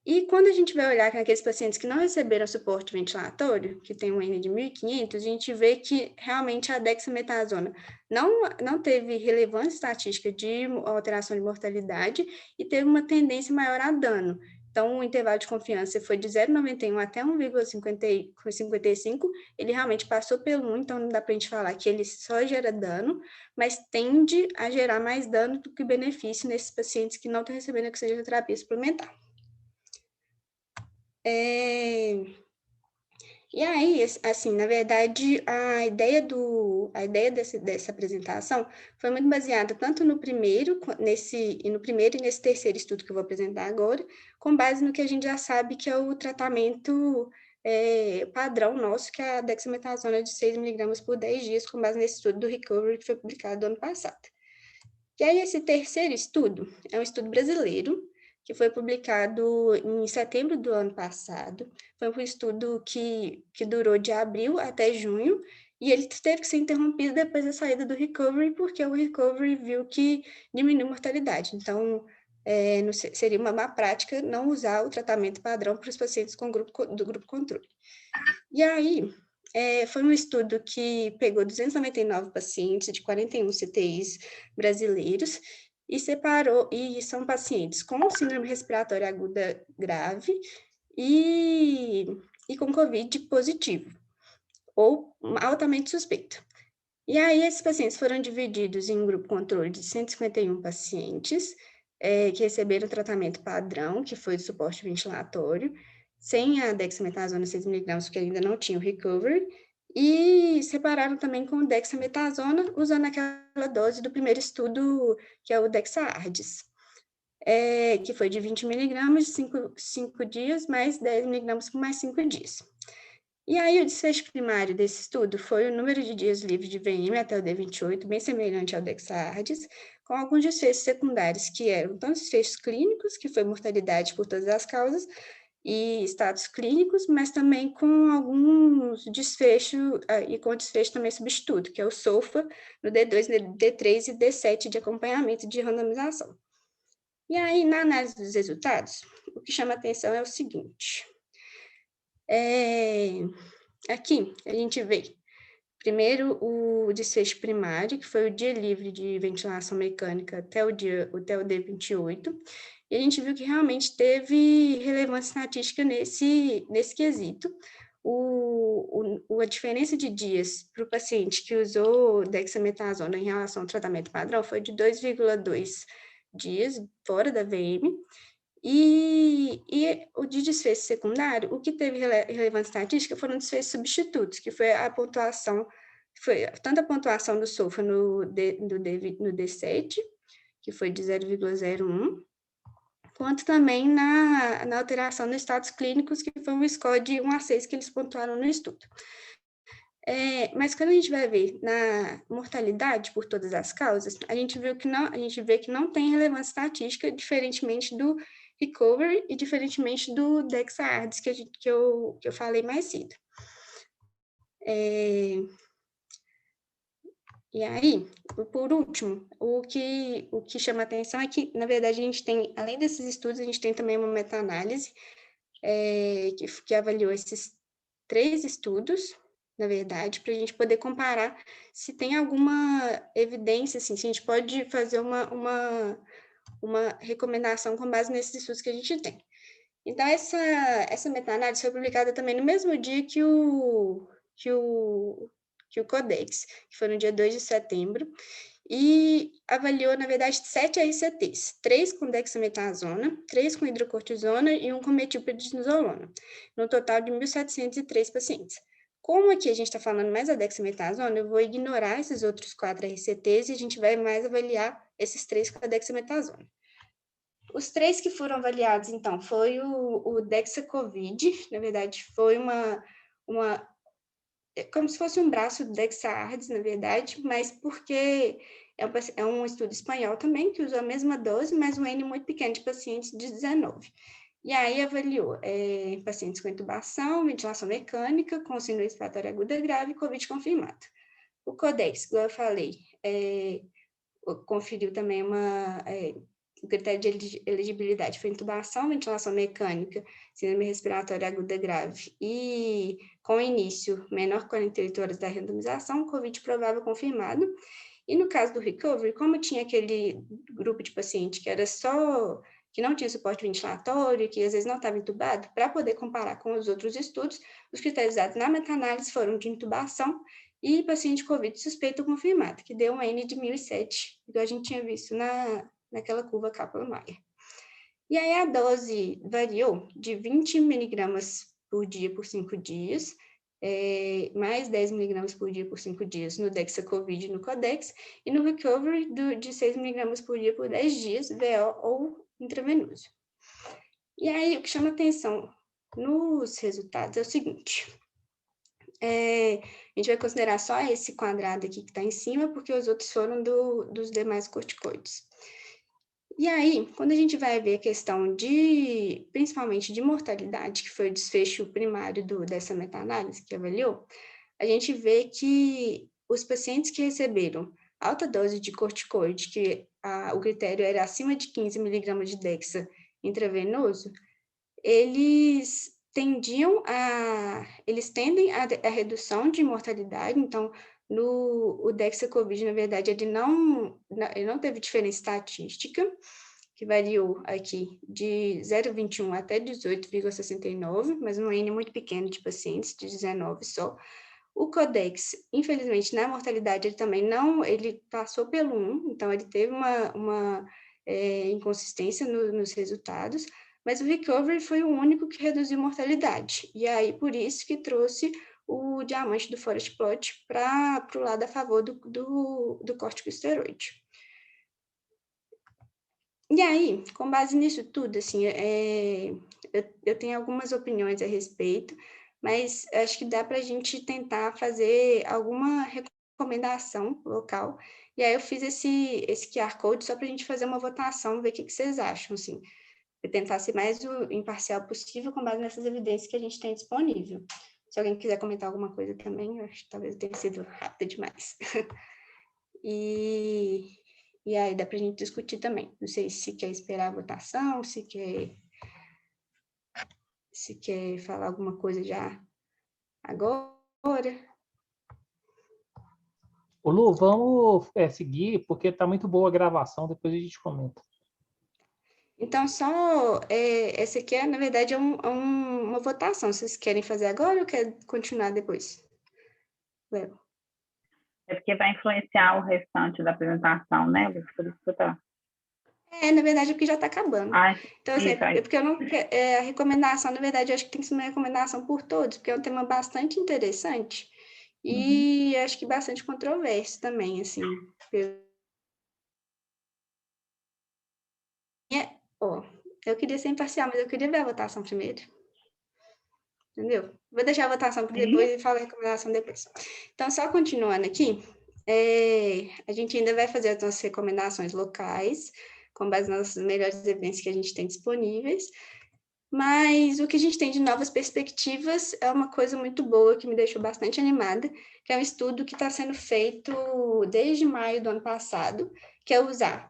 [SPEAKER 8] E quando a gente vai olhar naqueles pacientes que não receberam suporte ventilatório, que tem um N de 1.500, a gente vê que realmente a dexametasona não teve relevância estatística de alteração de mortalidade e teve uma tendência maior a dano. Então, o intervalo de confiança foi de 0,91 até 1,55, ele realmente passou pelo 1, então não dá para a gente falar que ele só gera dano, mas tende a gerar mais dano do que benefício nesses pacientes que não estão recebendo oxigenoterapia suplementar. E aí, assim, na verdade, a ideia dessa apresentação foi muito baseada tanto no primeiro e nesse terceiro estudo que eu vou apresentar agora, com base no que a gente já sabe que é o tratamento padrão nosso, que é a dexametasona de 6 mg por 10 dias, com base nesse estudo do Recovery que foi publicado ano passado. E aí, esse terceiro estudo é um estudo brasileiro, que foi publicado em setembro do ano passado. Foi um estudo que durou de abril até junho, e ele teve que ser interrompido depois da saída do Recovery, porque o Recovery viu que diminuiu a mortalidade. Então, seria uma má prática não usar o tratamento padrão para os pacientes do grupo controle. E aí, foi um estudo que pegou 299 pacientes de 41 CTIs brasileiros, e são pacientes com síndrome respiratória aguda grave e com COVID positivo, ou altamente suspeito. E aí, esses pacientes foram divididos em um grupo controle de 151 pacientes, que receberam tratamento padrão, que foi de suporte ventilatório, sem a dexametasona 6 mg, porque ainda não tinha o recovery, e separaram também com dexametasona, usando aquela dose do primeiro estudo, que é o DexaARDS, que foi de 20 mg, 5 dias, mais 10 mg por mais 5 dias. E aí, o desfecho primário desse estudo foi o número de dias livres de VM até o D28, bem semelhante ao DexaARDS, com alguns desfechos secundários, que eram tanto desfechos clínicos, que foi mortalidade por todas as causas, e status clínicos, mas também com alguns desfechos, e com desfecho também substituto, que é o SOFA, no D2, D3 e D7 de acompanhamento de randomização. E aí, na análise dos resultados, o que chama atenção é o seguinte. Aqui, a gente vê, primeiro, o desfecho primário, que foi o dia livre de ventilação mecânica até o D28, e a gente viu que realmente teve relevância estatística nesse quesito. A diferença de dias para o paciente que usou dexametasona em relação ao tratamento padrão foi de 2,2 dias fora da VM, e o de desfecho secundário, o que teve relevância estatística foram desfechos substitutos, que foi a pontuação, foi tanto a pontuação do SOFA no D7, que foi de 0,01, quanto também na alteração dos status clínicos, que foi um score de 1 a 6 que eles pontuaram no estudo. Mas quando a gente vai ver na mortalidade por todas as causas, a gente vê que não tem relevância estatística, diferentemente do Recovery e diferentemente do DexaARDS, que eu falei mais cedo. E aí, por último, o que chama atenção é que, na verdade, a gente tem, além desses estudos, a gente tem também uma meta-análise que avaliou esses 3 estudos, na verdade, para a gente poder comparar se tem alguma evidência, assim, se a gente pode fazer uma recomendação com base nesses estudos que a gente tem. Então, essa meta-análise foi publicada também no mesmo dia que o Codex, que foi no dia 2 de setembro, e avaliou, na verdade, 7 RCTs, 3 com dexametasona, 3 com hidrocortisona e 1 com metilprednisolona, no total de 1.703 pacientes. Como aqui a gente está falando mais da dexametasona, eu vou ignorar esses outros 4 RCTs e a gente vai mais avaliar esses 3 com a dexametasona. Os 3 que foram avaliados, então, foi o Dexacovid, na verdade, foi como se fosse um braço do Dexaardes, na verdade, mas porque é um estudo espanhol também, que usou a mesma dose, mas um N muito pequeno de pacientes de 19. E aí avaliou pacientes com intubação, ventilação mecânica, com síndrome respiratória aguda grave e COVID confirmado. O Codex, como eu falei, conferiu também o critério de elegibilidade foi intubação, ventilação mecânica, síndrome respiratória aguda grave e com início menor que 48 horas da randomização, COVID provável confirmado. E no caso do recovery, como tinha aquele grupo de paciente que não tinha suporte ventilatório, que às vezes não estava entubado, para poder comparar com os outros estudos, os critérios usados na meta-análise foram de intubação e paciente COVID suspeito ou confirmado, que deu um N de 1.007, igual a gente tinha visto naquela curva Kaplan-Meier. E aí a dose variou de 20 miligramas por dia por 5 dias, mais 10 miligramas por dia por 5 dias no Dexacovid e no Codex, e no Recovery de 6 miligramas por dia por 10 dias, VO ou intravenoso. E aí o que chama atenção nos resultados é o seguinte, a gente vai considerar só esse quadrado aqui que está em cima, porque os outros foram dos demais corticoides. E aí, quando a gente vai ver a questão principalmente de mortalidade, que foi o desfecho primário dessa meta-análise que avaliou, a gente vê que os pacientes que receberam alta dose de corticoide, que o critério era acima de 15 miligramas de dexa intravenoso, eles tendem a redução de mortalidade. Então, o Dexacovid, na verdade, ele não teve diferença estatística, que variou aqui de 0,21 até 18,69, mas um N muito pequeno de pacientes, de 19 só. O Codex, infelizmente, na mortalidade, ele também ele passou pelo 1, então ele teve uma inconsistência nos resultados, mas o Recovery foi o único que reduziu mortalidade, e aí por isso que trouxe o diamante do Forest Plot para o lado a favor do corticosteroide. E aí, com base nisso tudo, assim, eu tenho algumas opiniões a respeito, mas acho que dá para a gente tentar fazer alguma recomendação local. E aí eu fiz esse QR Code só para a gente fazer uma votação, ver o que vocês acham, assim. Tentar ser mais imparcial possível com base nessas evidências que a gente tem disponível. Se alguém quiser comentar alguma coisa também, eu acho que talvez eu tenha sido rápida demais. E aí dá para a gente discutir também. Não sei se quer esperar a votação, se quer falar alguma coisa já agora.
[SPEAKER 5] Ô Lu, vamos seguir, porque está muito boa a gravação, depois a gente comenta.
[SPEAKER 8] Então, essa aqui, na verdade, uma votação. Vocês querem fazer agora ou querem continuar depois? Léo.
[SPEAKER 2] É porque vai influenciar o restante da apresentação, né, Lu? Por isso que eu tô...
[SPEAKER 8] Na verdade, é porque já está acabando. Então, assim,
[SPEAKER 2] isso aí.
[SPEAKER 8] porque eu não... a recomendação, na verdade, eu acho que tem que ser uma recomendação por todos, porque é um tema bastante interessante e acho que bastante controverso também, assim. Eu queria ser imparcial, mas eu queria ver a votação primeiro. Entendeu? Vou deixar a votação para depois e falar a recomendação depois. Então, só continuando aqui, a gente ainda vai fazer as nossas recomendações locais, com base nas melhores evidências que a gente tem disponíveis, mas o que a gente tem de novas perspectivas é uma coisa muito boa que me deixou bastante animada, que é um estudo que está sendo feito desde maio do ano passado, que é usar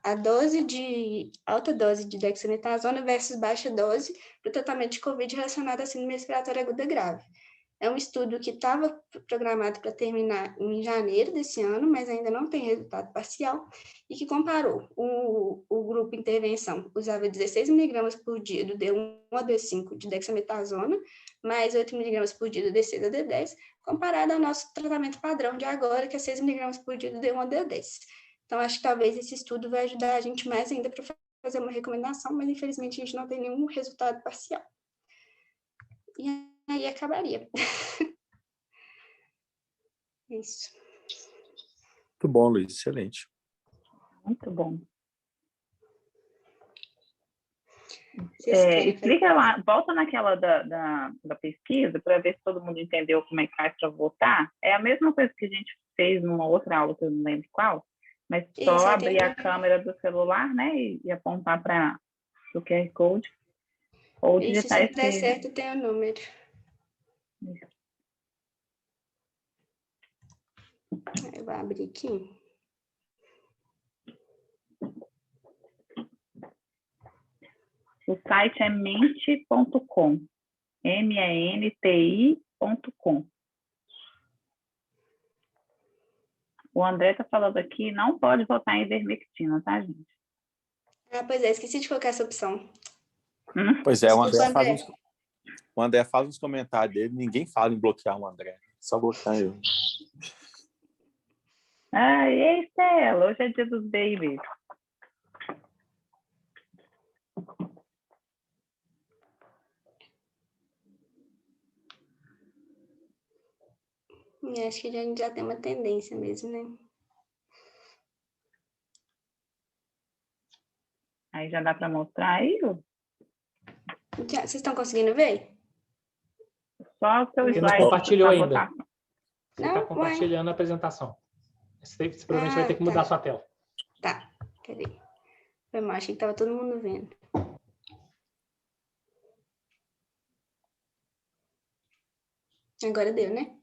[SPEAKER 8] alta dose de dexametasona versus baixa dose para o tratamento de COVID relacionado à síndrome respiratória aguda grave. É um estudo que estava programado para terminar em janeiro desse ano, mas ainda não tem resultado parcial, e que comparou o grupo intervenção, usava 16 miligramas por dia do D1 a D5 de dexametasona, mais 8 miligramas por dia do D6 a D10, comparado ao nosso tratamento padrão de agora, que é 6 miligramas por dia do D1 a D10. Então, acho que talvez esse estudo vai ajudar a gente mais ainda para fazer uma recomendação, mas infelizmente a gente não tem nenhum resultado parcial. E aí acabaria. Isso.
[SPEAKER 6] Muito bom, Luiz, excelente.
[SPEAKER 2] Muito bom.
[SPEAKER 8] Vocês querem
[SPEAKER 2] Explica lá, volta naquela da pesquisa para ver se todo mundo entendeu como é que faz para votar. É a mesma coisa que a gente fez numa outra aula, que eu não lembro qual, mas só
[SPEAKER 8] Isso,
[SPEAKER 2] abrir a
[SPEAKER 8] entendi.
[SPEAKER 2] câmera do celular, né, e apontar para o QR Code, ou
[SPEAKER 8] Isso, se
[SPEAKER 2] digitar
[SPEAKER 8] não der
[SPEAKER 2] esse...
[SPEAKER 8] certo, tem o número. Eu vou abrir aqui.
[SPEAKER 2] O site é mente.com, MENTI.com. O André está falando aqui, não pode votar em ivermectina, tá, gente?
[SPEAKER 8] Ah, pois é, esqueci de colocar essa opção.
[SPEAKER 6] Pois é,
[SPEAKER 8] Desculpa, André.
[SPEAKER 6] o André faz uns comentários dele, ninguém fala em bloquear o André, só bloquear eu.
[SPEAKER 2] Ah, e aí, Stella, hoje é dia dos babies.
[SPEAKER 8] Acho que a gente já tem uma tendência mesmo, né?
[SPEAKER 2] Aí já dá para mostrar aí, Lu?
[SPEAKER 8] Vocês estão conseguindo ver?
[SPEAKER 2] Só o seu
[SPEAKER 5] Você não
[SPEAKER 2] slide.
[SPEAKER 5] compartilhou
[SPEAKER 2] pra
[SPEAKER 5] ainda.
[SPEAKER 2] votar.
[SPEAKER 5] Você está
[SPEAKER 8] Não?
[SPEAKER 5] compartilhando a apresentação. Você provavelmente vai ter que
[SPEAKER 8] tá.
[SPEAKER 5] mudar a sua tela.
[SPEAKER 8] Tá, peraí. Foi mal, achei que tava todo mundo vendo. Agora deu, né?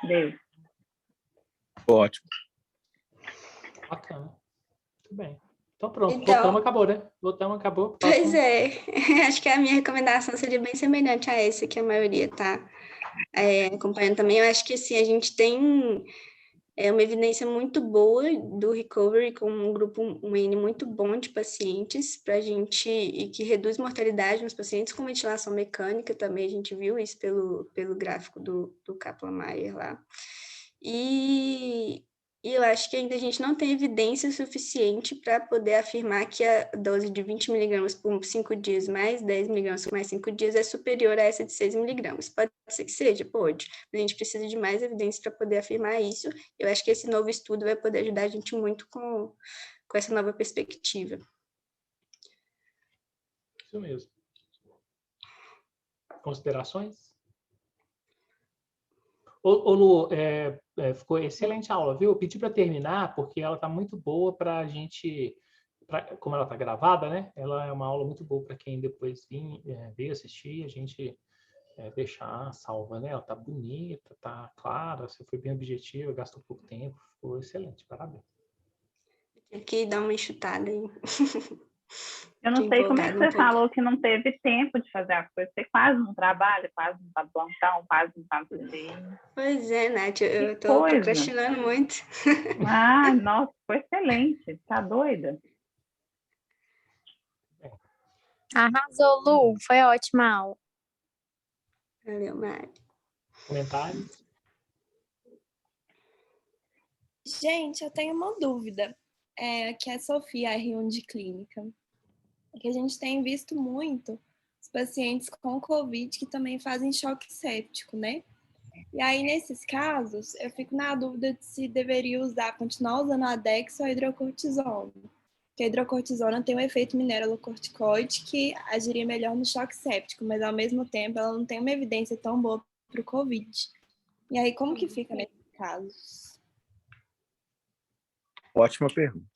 [SPEAKER 2] Deu.
[SPEAKER 6] Ótimo.
[SPEAKER 5] Bacana. Muito bem. Então pronto,
[SPEAKER 8] Então-
[SPEAKER 5] votamos, acabou, né? Votamos, acabou.
[SPEAKER 8] Pois
[SPEAKER 5] Próximo.
[SPEAKER 8] é, acho que a minha recomendação seria bem semelhante a essa que a maioria tá acompanhando também. Eu acho que assim, a gente tem uma evidência muito boa do recovery com um grupo, um N muito bom de pacientes para a gente, e que reduz mortalidade nos pacientes com ventilação mecânica também, a gente viu isso pelo gráfico do Kaplan-Meier lá. E eu acho que ainda a gente não tem evidência suficiente para poder afirmar que a dose de 20 miligramas por 5 dias mais 10 miligramas por mais 5 dias é superior a essa de 6 miligramas. Pode ser que seja? Pode. Mas a gente precisa de mais evidência para poder afirmar isso. Eu acho que esse novo estudo vai poder ajudar a gente muito com essa nova perspectiva.
[SPEAKER 5] Isso mesmo. Considerações? Ô Lu, ficou excelente a aula, viu? Eu pedi para terminar porque ela está muito boa para a gente, como ela está gravada, né? Ela é uma aula muito boa para quem depois veio assistir, a gente deixar salva, né? Ela está bonita, está clara, você foi bem objetiva, gastou pouco tempo, ficou excelente, parabéns.
[SPEAKER 8] Tem que dar uma enxutada aí.
[SPEAKER 2] Eu não
[SPEAKER 8] Fiquei
[SPEAKER 2] sei como é que
[SPEAKER 8] empolgada
[SPEAKER 2] você
[SPEAKER 8] um pouco.
[SPEAKER 2] falou que não teve tempo de fazer a coisa. Você quase não trabalha, quase não faz plantão, quase não faz treino.
[SPEAKER 8] Pois é, Nath, eu
[SPEAKER 2] Que
[SPEAKER 8] tô
[SPEAKER 2] coisa.
[SPEAKER 8] procrastinando muito.
[SPEAKER 2] Ah, nossa, foi excelente. Tá doida?
[SPEAKER 9] Arrasou, Lu. Foi ótima a aula.
[SPEAKER 8] Valeu, Mari.
[SPEAKER 5] Comentários?
[SPEAKER 10] Gente, eu tenho uma dúvida. Aqui é a Sofia, R1 de Clínica. Que a gente tem visto muito os pacientes com Covid que também fazem choque séptico, né? E aí, nesses casos, eu fico na dúvida de se deveria continuar usando a Dex ou a hidrocortisona. Porque a hidrocortisona tem um efeito mineralocorticoide que agiria melhor no choque séptico, mas ao mesmo tempo ela não tem uma evidência tão boa para o Covid. E aí, como que fica nesses casos?
[SPEAKER 6] Ótima pergunta.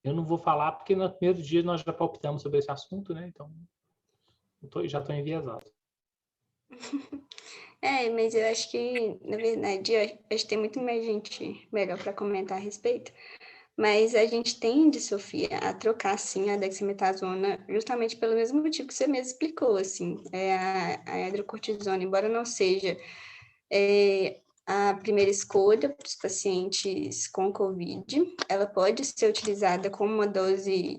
[SPEAKER 5] Eu não vou falar porque no primeiro dia nós já palpitamos sobre esse assunto, né? Então, já estou enviesado.
[SPEAKER 8] Mas eu acho que, na verdade, eu acho que tem muito mais gente melhor para comentar a respeito. Mas a gente tende, Sofia, a trocar, sim, a dexametasona justamente pelo mesmo motivo que você mesmo explicou, assim. A hidrocortisona, embora não seja a primeira escolha para os pacientes com COVID, ela pode ser utilizada como uma dose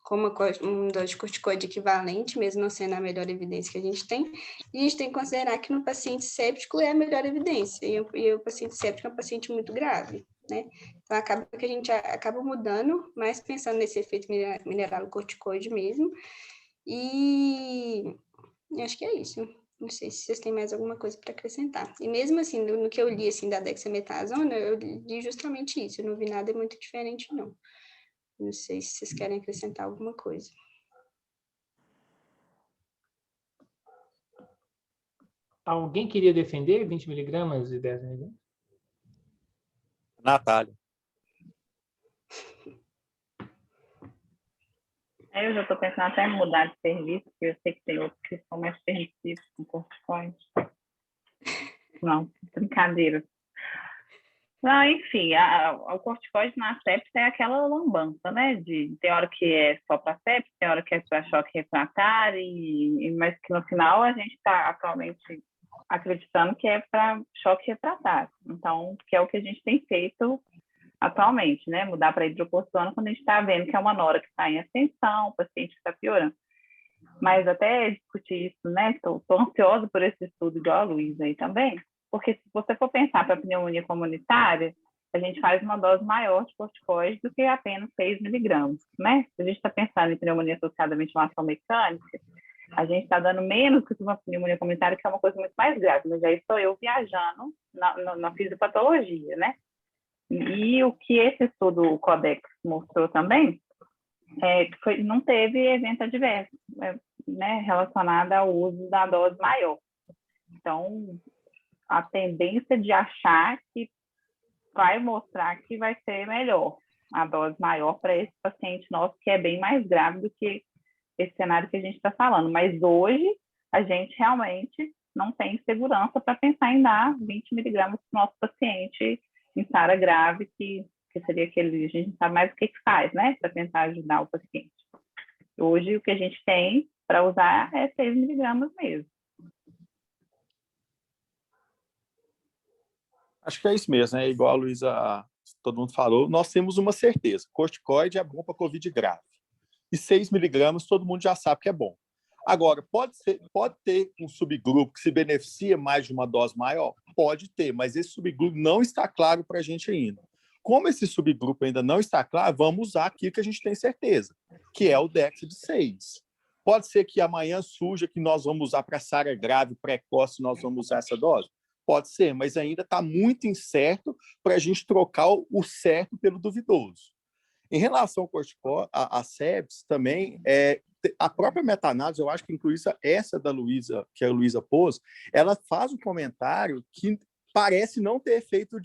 [SPEAKER 8] como uma dose de corticoide equivalente, mesmo não sendo a melhor evidência que a gente tem, e a gente tem que considerar que no paciente séptico é a melhor evidência, e o paciente séptico é um paciente muito grave, né? Então, acaba que a gente acaba mudando, mas pensando nesse efeito mineralocorticoide mesmo, e acho que é isso. Não sei se vocês têm mais alguma coisa para acrescentar. E mesmo assim, no que eu li assim, da dexametasona, eu li justamente isso. Eu não vi nada muito diferente, não. Não sei se vocês querem acrescentar alguma coisa.
[SPEAKER 5] Alguém queria defender 20 miligramas e 10 miligramas?
[SPEAKER 6] Natália.
[SPEAKER 2] Eu já estou pensando até em mudar de serviço, porque eu sei que tem outros que são mais permissivos com corticoide. Não, brincadeira. Não, enfim, o corticoide na sepsis é aquela lambança, né? Tem hora que é só para sepsis, tem hora que é para choque refratário, mas que no final a gente está atualmente acreditando que é para choque refratário. Então, que é o que a gente tem feito atualmente, né? Mudar para hidrocortisona quando a gente está vendo que é uma nora que está em ascensão, o paciente está piorando. Mas até discutir isso, né? Estou ansiosa por esse estudo igual a Luísa aí também, porque se você for pensar para pneumonia comunitária, a gente faz uma dose maior de corticoide do que apenas 6 miligramas, né? Se a gente está pensando em pneumonia associada à ventilação mecânica, a gente está dando menos que uma pneumonia comunitária, que é uma coisa muito mais grave, mas aí estou eu viajando na fisiopatologia, né? E o que esse estudo, o Codex, mostrou também, é que não teve evento adverso, né, relacionado ao uso da dose maior. Então, a tendência de achar que vai mostrar que vai ser melhor a dose maior para esse paciente nosso, que é bem mais grave do que esse cenário que a gente está falando. Mas hoje, a gente realmente não tem segurança para pensar em dar 20 miligramas para o nosso paciente em SARA grave, que seria aquele, a gente não sabe mais o que faz, né, para tentar ajudar o paciente. Hoje, o que a gente tem para usar é 6 miligramas mesmo.
[SPEAKER 6] Acho que é isso mesmo, né? Igual a Luísa, todo mundo falou, nós temos uma certeza, corticoide é bom para COVID grave. E 6 miligramas todo mundo já sabe que é bom. Agora, pode ter um subgrupo que se beneficia mais de uma dose maior? Pode ter, mas esse subgrupo não está claro para a gente ainda. Como esse subgrupo ainda não está claro, vamos usar aquilo que a gente tem certeza, que é o Dex de 6. Pode ser que amanhã surja que nós vamos usar para SARA grave, precoce, nós vamos usar essa dose? Pode ser, mas ainda está muito incerto para a gente trocar o certo pelo duvidoso. Em relação ao corticoide, a sepsis também, a própria meta-análise, eu acho que inclui essa da Luísa, que a Luísa pôs, ela faz um comentário que parece não ter efeito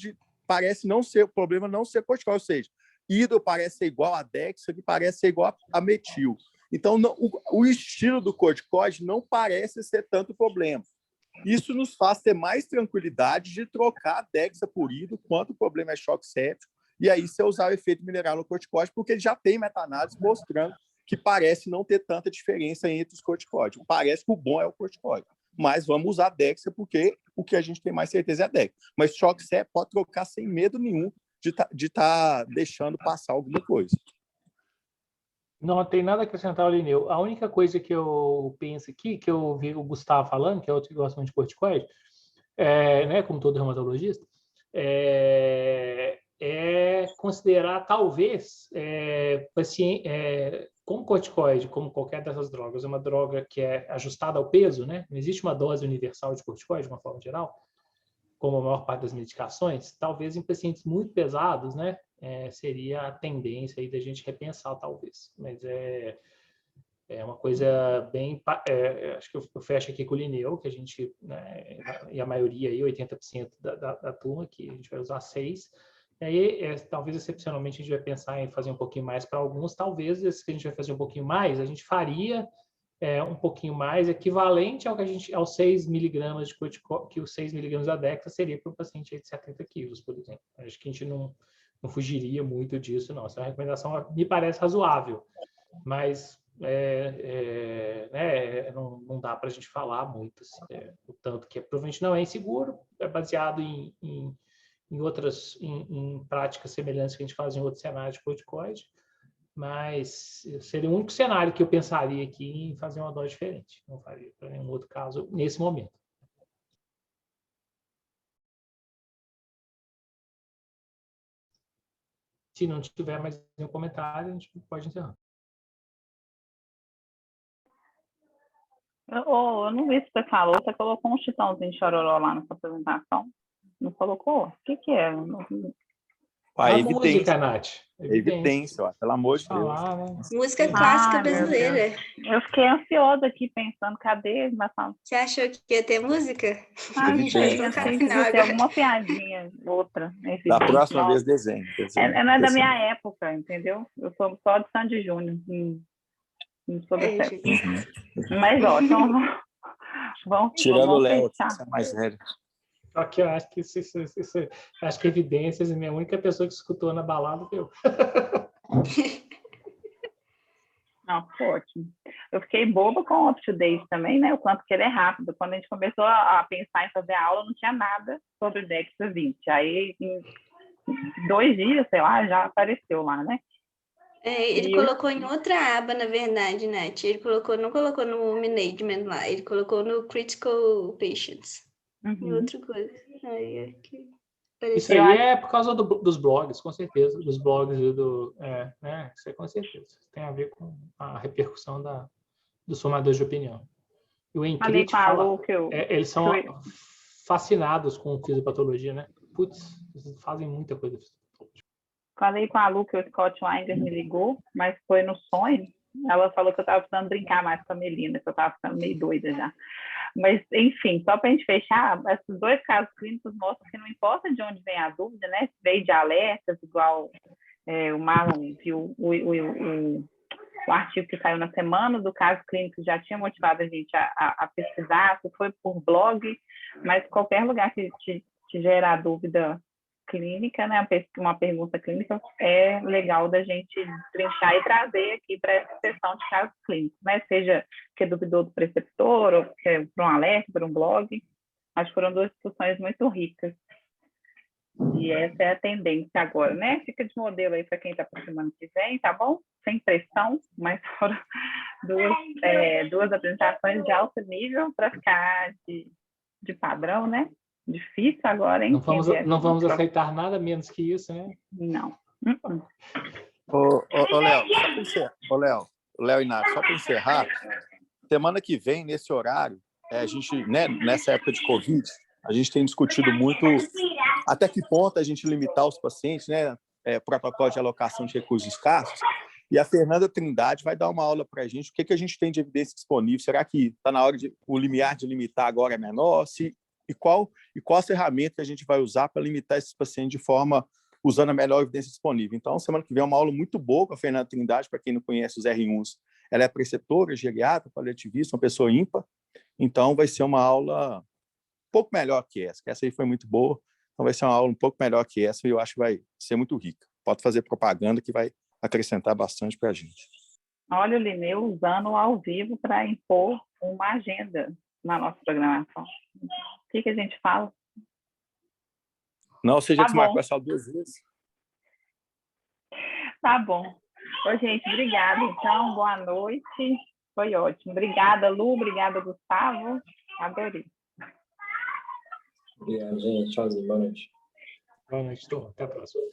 [SPEAKER 6] parece não ser, o problema não ser corticoide, ou seja, hidro parece ser igual a dexa, que parece ser igual a metil. Então, o estilo do corticoide não parece ser tanto problema. Isso nos faz ter mais tranquilidade de trocar a dexa por hidro, quanto o problema é choque séptico, e aí você usar o efeito mineral no corticoide, porque ele já tem meta-análise mostrando que parece não ter tanta diferença entre os corticoides. Parece que o bom é o corticoide. Mas vamos usar a dexa, porque o que a gente tem mais certeza é a dexa. Mas choque séptico pode trocar sem medo nenhum de tá deixando passar alguma coisa.
[SPEAKER 5] Não tem nada a acrescentar, Lineu. A única coisa que eu penso aqui, que eu ouvi o Gustavo falando, que é outro que gosta muito de corticoide, né, como todo reumatologista, é considerar, talvez, paciente, como corticoide, como qualquer dessas drogas, é uma droga que é ajustada ao peso, né? Não existe uma dose universal de corticoide, de uma forma geral, como a maior parte das medicações. Talvez em pacientes muito pesados, né, seria a tendência aí da gente repensar, talvez. Mas é uma coisa bem... acho que eu fecho aqui com o Lineu, que a gente, né, e a maioria, aí, 80% da turma, que a gente vai usar 6. E aí, talvez, excepcionalmente, a gente vai pensar em fazer um pouquinho mais para alguns. Talvez, esse que a gente vai fazer um pouquinho mais, a gente faria um pouquinho mais, equivalente ao que aos 6 miligramas de corticoide, que os 6 miligramas da dexa seria para um paciente de 70 quilos, por exemplo. Acho que a gente não fugiria muito disso, não. Essa recomendação me parece razoável, mas não dá para a gente falar muito, assim, o tanto que provavelmente não é inseguro, é baseado em outras em práticas semelhantes que a gente faz em outros cenários de corticoide, mas seria o único cenário que eu pensaria aqui em fazer uma dose diferente. Não faria para nenhum outro caso nesse momento. Se não tiver mais nenhum comentário, a gente pode encerrar.
[SPEAKER 2] Eu não vi se você falou, você colocou um chitãozinho de chororó lá na sua apresentação. Não colocou? O que é?
[SPEAKER 6] A
[SPEAKER 5] música,
[SPEAKER 6] evidência.
[SPEAKER 5] Nath.
[SPEAKER 6] Evidência, ó, pelo amor de Deus.
[SPEAKER 5] Falar, né?
[SPEAKER 8] Música clássica
[SPEAKER 2] Ai, meu Deus.
[SPEAKER 8] brasileira.
[SPEAKER 2] Eu fiquei ansiosa aqui pensando, cadê?
[SPEAKER 8] Você achou que ia ter música?
[SPEAKER 2] Ah, não sei,
[SPEAKER 6] Evidência.
[SPEAKER 2] pensei que ia ter alguma piadinha, outra.
[SPEAKER 6] Da próxima
[SPEAKER 2] Nossa.
[SPEAKER 6] vez, desenho.
[SPEAKER 2] Não é da minha época, entendeu? Eu sou só de Sandy Júnior. Não sou dessa época. Mas, ó, então vamos
[SPEAKER 6] Tirando o Léo,
[SPEAKER 2] fechar.
[SPEAKER 6] que é mais velho.
[SPEAKER 5] Só que eu acho que acho que Evidências é a minha única pessoa que escutou na balada foi eu.
[SPEAKER 2] Não, ficou ótimo. Eu fiquei boba com o Up to Date também, né? O quanto que ele é rápido. Quando a gente começou a pensar em fazer a aula, não tinha nada sobre o Dexter 20. Aí, em 2 dias, sei lá, já apareceu lá, né?
[SPEAKER 8] Ele colocou em outra aba, na verdade, Nath. Ele não colocou no management lá, ele colocou no Critical Patients. Em outra coisa.
[SPEAKER 5] Isso aí é por causa dos blogs, com certeza. Dos blogs e né? Isso é com certeza. Tem a ver com a repercussão dos formadores de opinião. E o Encrit fala, eles são fascinados com fisiopatologia, né? Putz, eles fazem muita coisa.
[SPEAKER 2] Falei com a Lu que o Scott Weinger me ligou, mas foi no sonho. Ela falou que eu estava precisando brincar mais com a Melina, que eu estava ficando meio doida já. Mas, enfim, só para a gente fechar, esses 2 casos clínicos mostram que não importa de onde vem a dúvida, né? Se veio de alertas, igual o Marlon viu o artigo que saiu na semana do caso clínico, já tinha motivado a gente a pesquisar, se foi por blog, mas qualquer lugar que te gerar dúvida clínica, né, uma pergunta clínica, é legal da gente trinchar e trazer aqui para essa sessão de casos clínicos, né, seja que duvidou do preceptor, ou que é para um alerta, para um blog. Acho que foram 2 discussões muito ricas. E essa é a tendência agora, né? Fica de modelo aí para quem está para semana que vem, tá bom? Sem pressão, mas foram 2 apresentações de alto nível para ficar de padrão, né? Difícil agora, hein?
[SPEAKER 5] Não vamos aceitar nada menos que isso, né?
[SPEAKER 2] Não.
[SPEAKER 6] Léo e Nath, só para encerrar, semana que vem, nesse horário, a gente, né, nessa época de Covid, a gente tem discutido muito até que ponto a gente limitar os pacientes, né? Protocolo de alocação de recursos escassos. E a Fernanda Trindade vai dar uma aula para a gente. O que a gente tem de evidência disponível? Será que está na hora o limiar de limitar agora é menor? E qual ferramenta que a gente vai usar para limitar esses pacientes de forma usando a melhor evidência disponível? Então, semana que vem é uma aula muito boa com a Fernanda Trindade, para quem não conhece os R1s. Ela é preceptora, geriatra, paliativista, uma pessoa ímpar. Então, vai ser uma aula um pouco melhor que essa. Essa aí foi muito boa. Então, vai ser uma aula um pouco melhor que essa e eu acho que vai ser muito rica. Pode fazer propaganda que vai acrescentar bastante para a gente.
[SPEAKER 2] Olha o Lineu usando ao vivo para impor uma agenda na nossa programação. O que a gente fala?
[SPEAKER 6] Não, você já desmarcou essa aula 2 vezes.
[SPEAKER 2] Tá bom. Ô, gente, obrigada, então. Boa noite. Foi ótimo. Obrigada, Lu. Obrigada, Gustavo. Adorei.
[SPEAKER 1] Obrigado, gente. Tchauzinho. Boa noite.
[SPEAKER 5] Boa noite, turma. Até a próxima.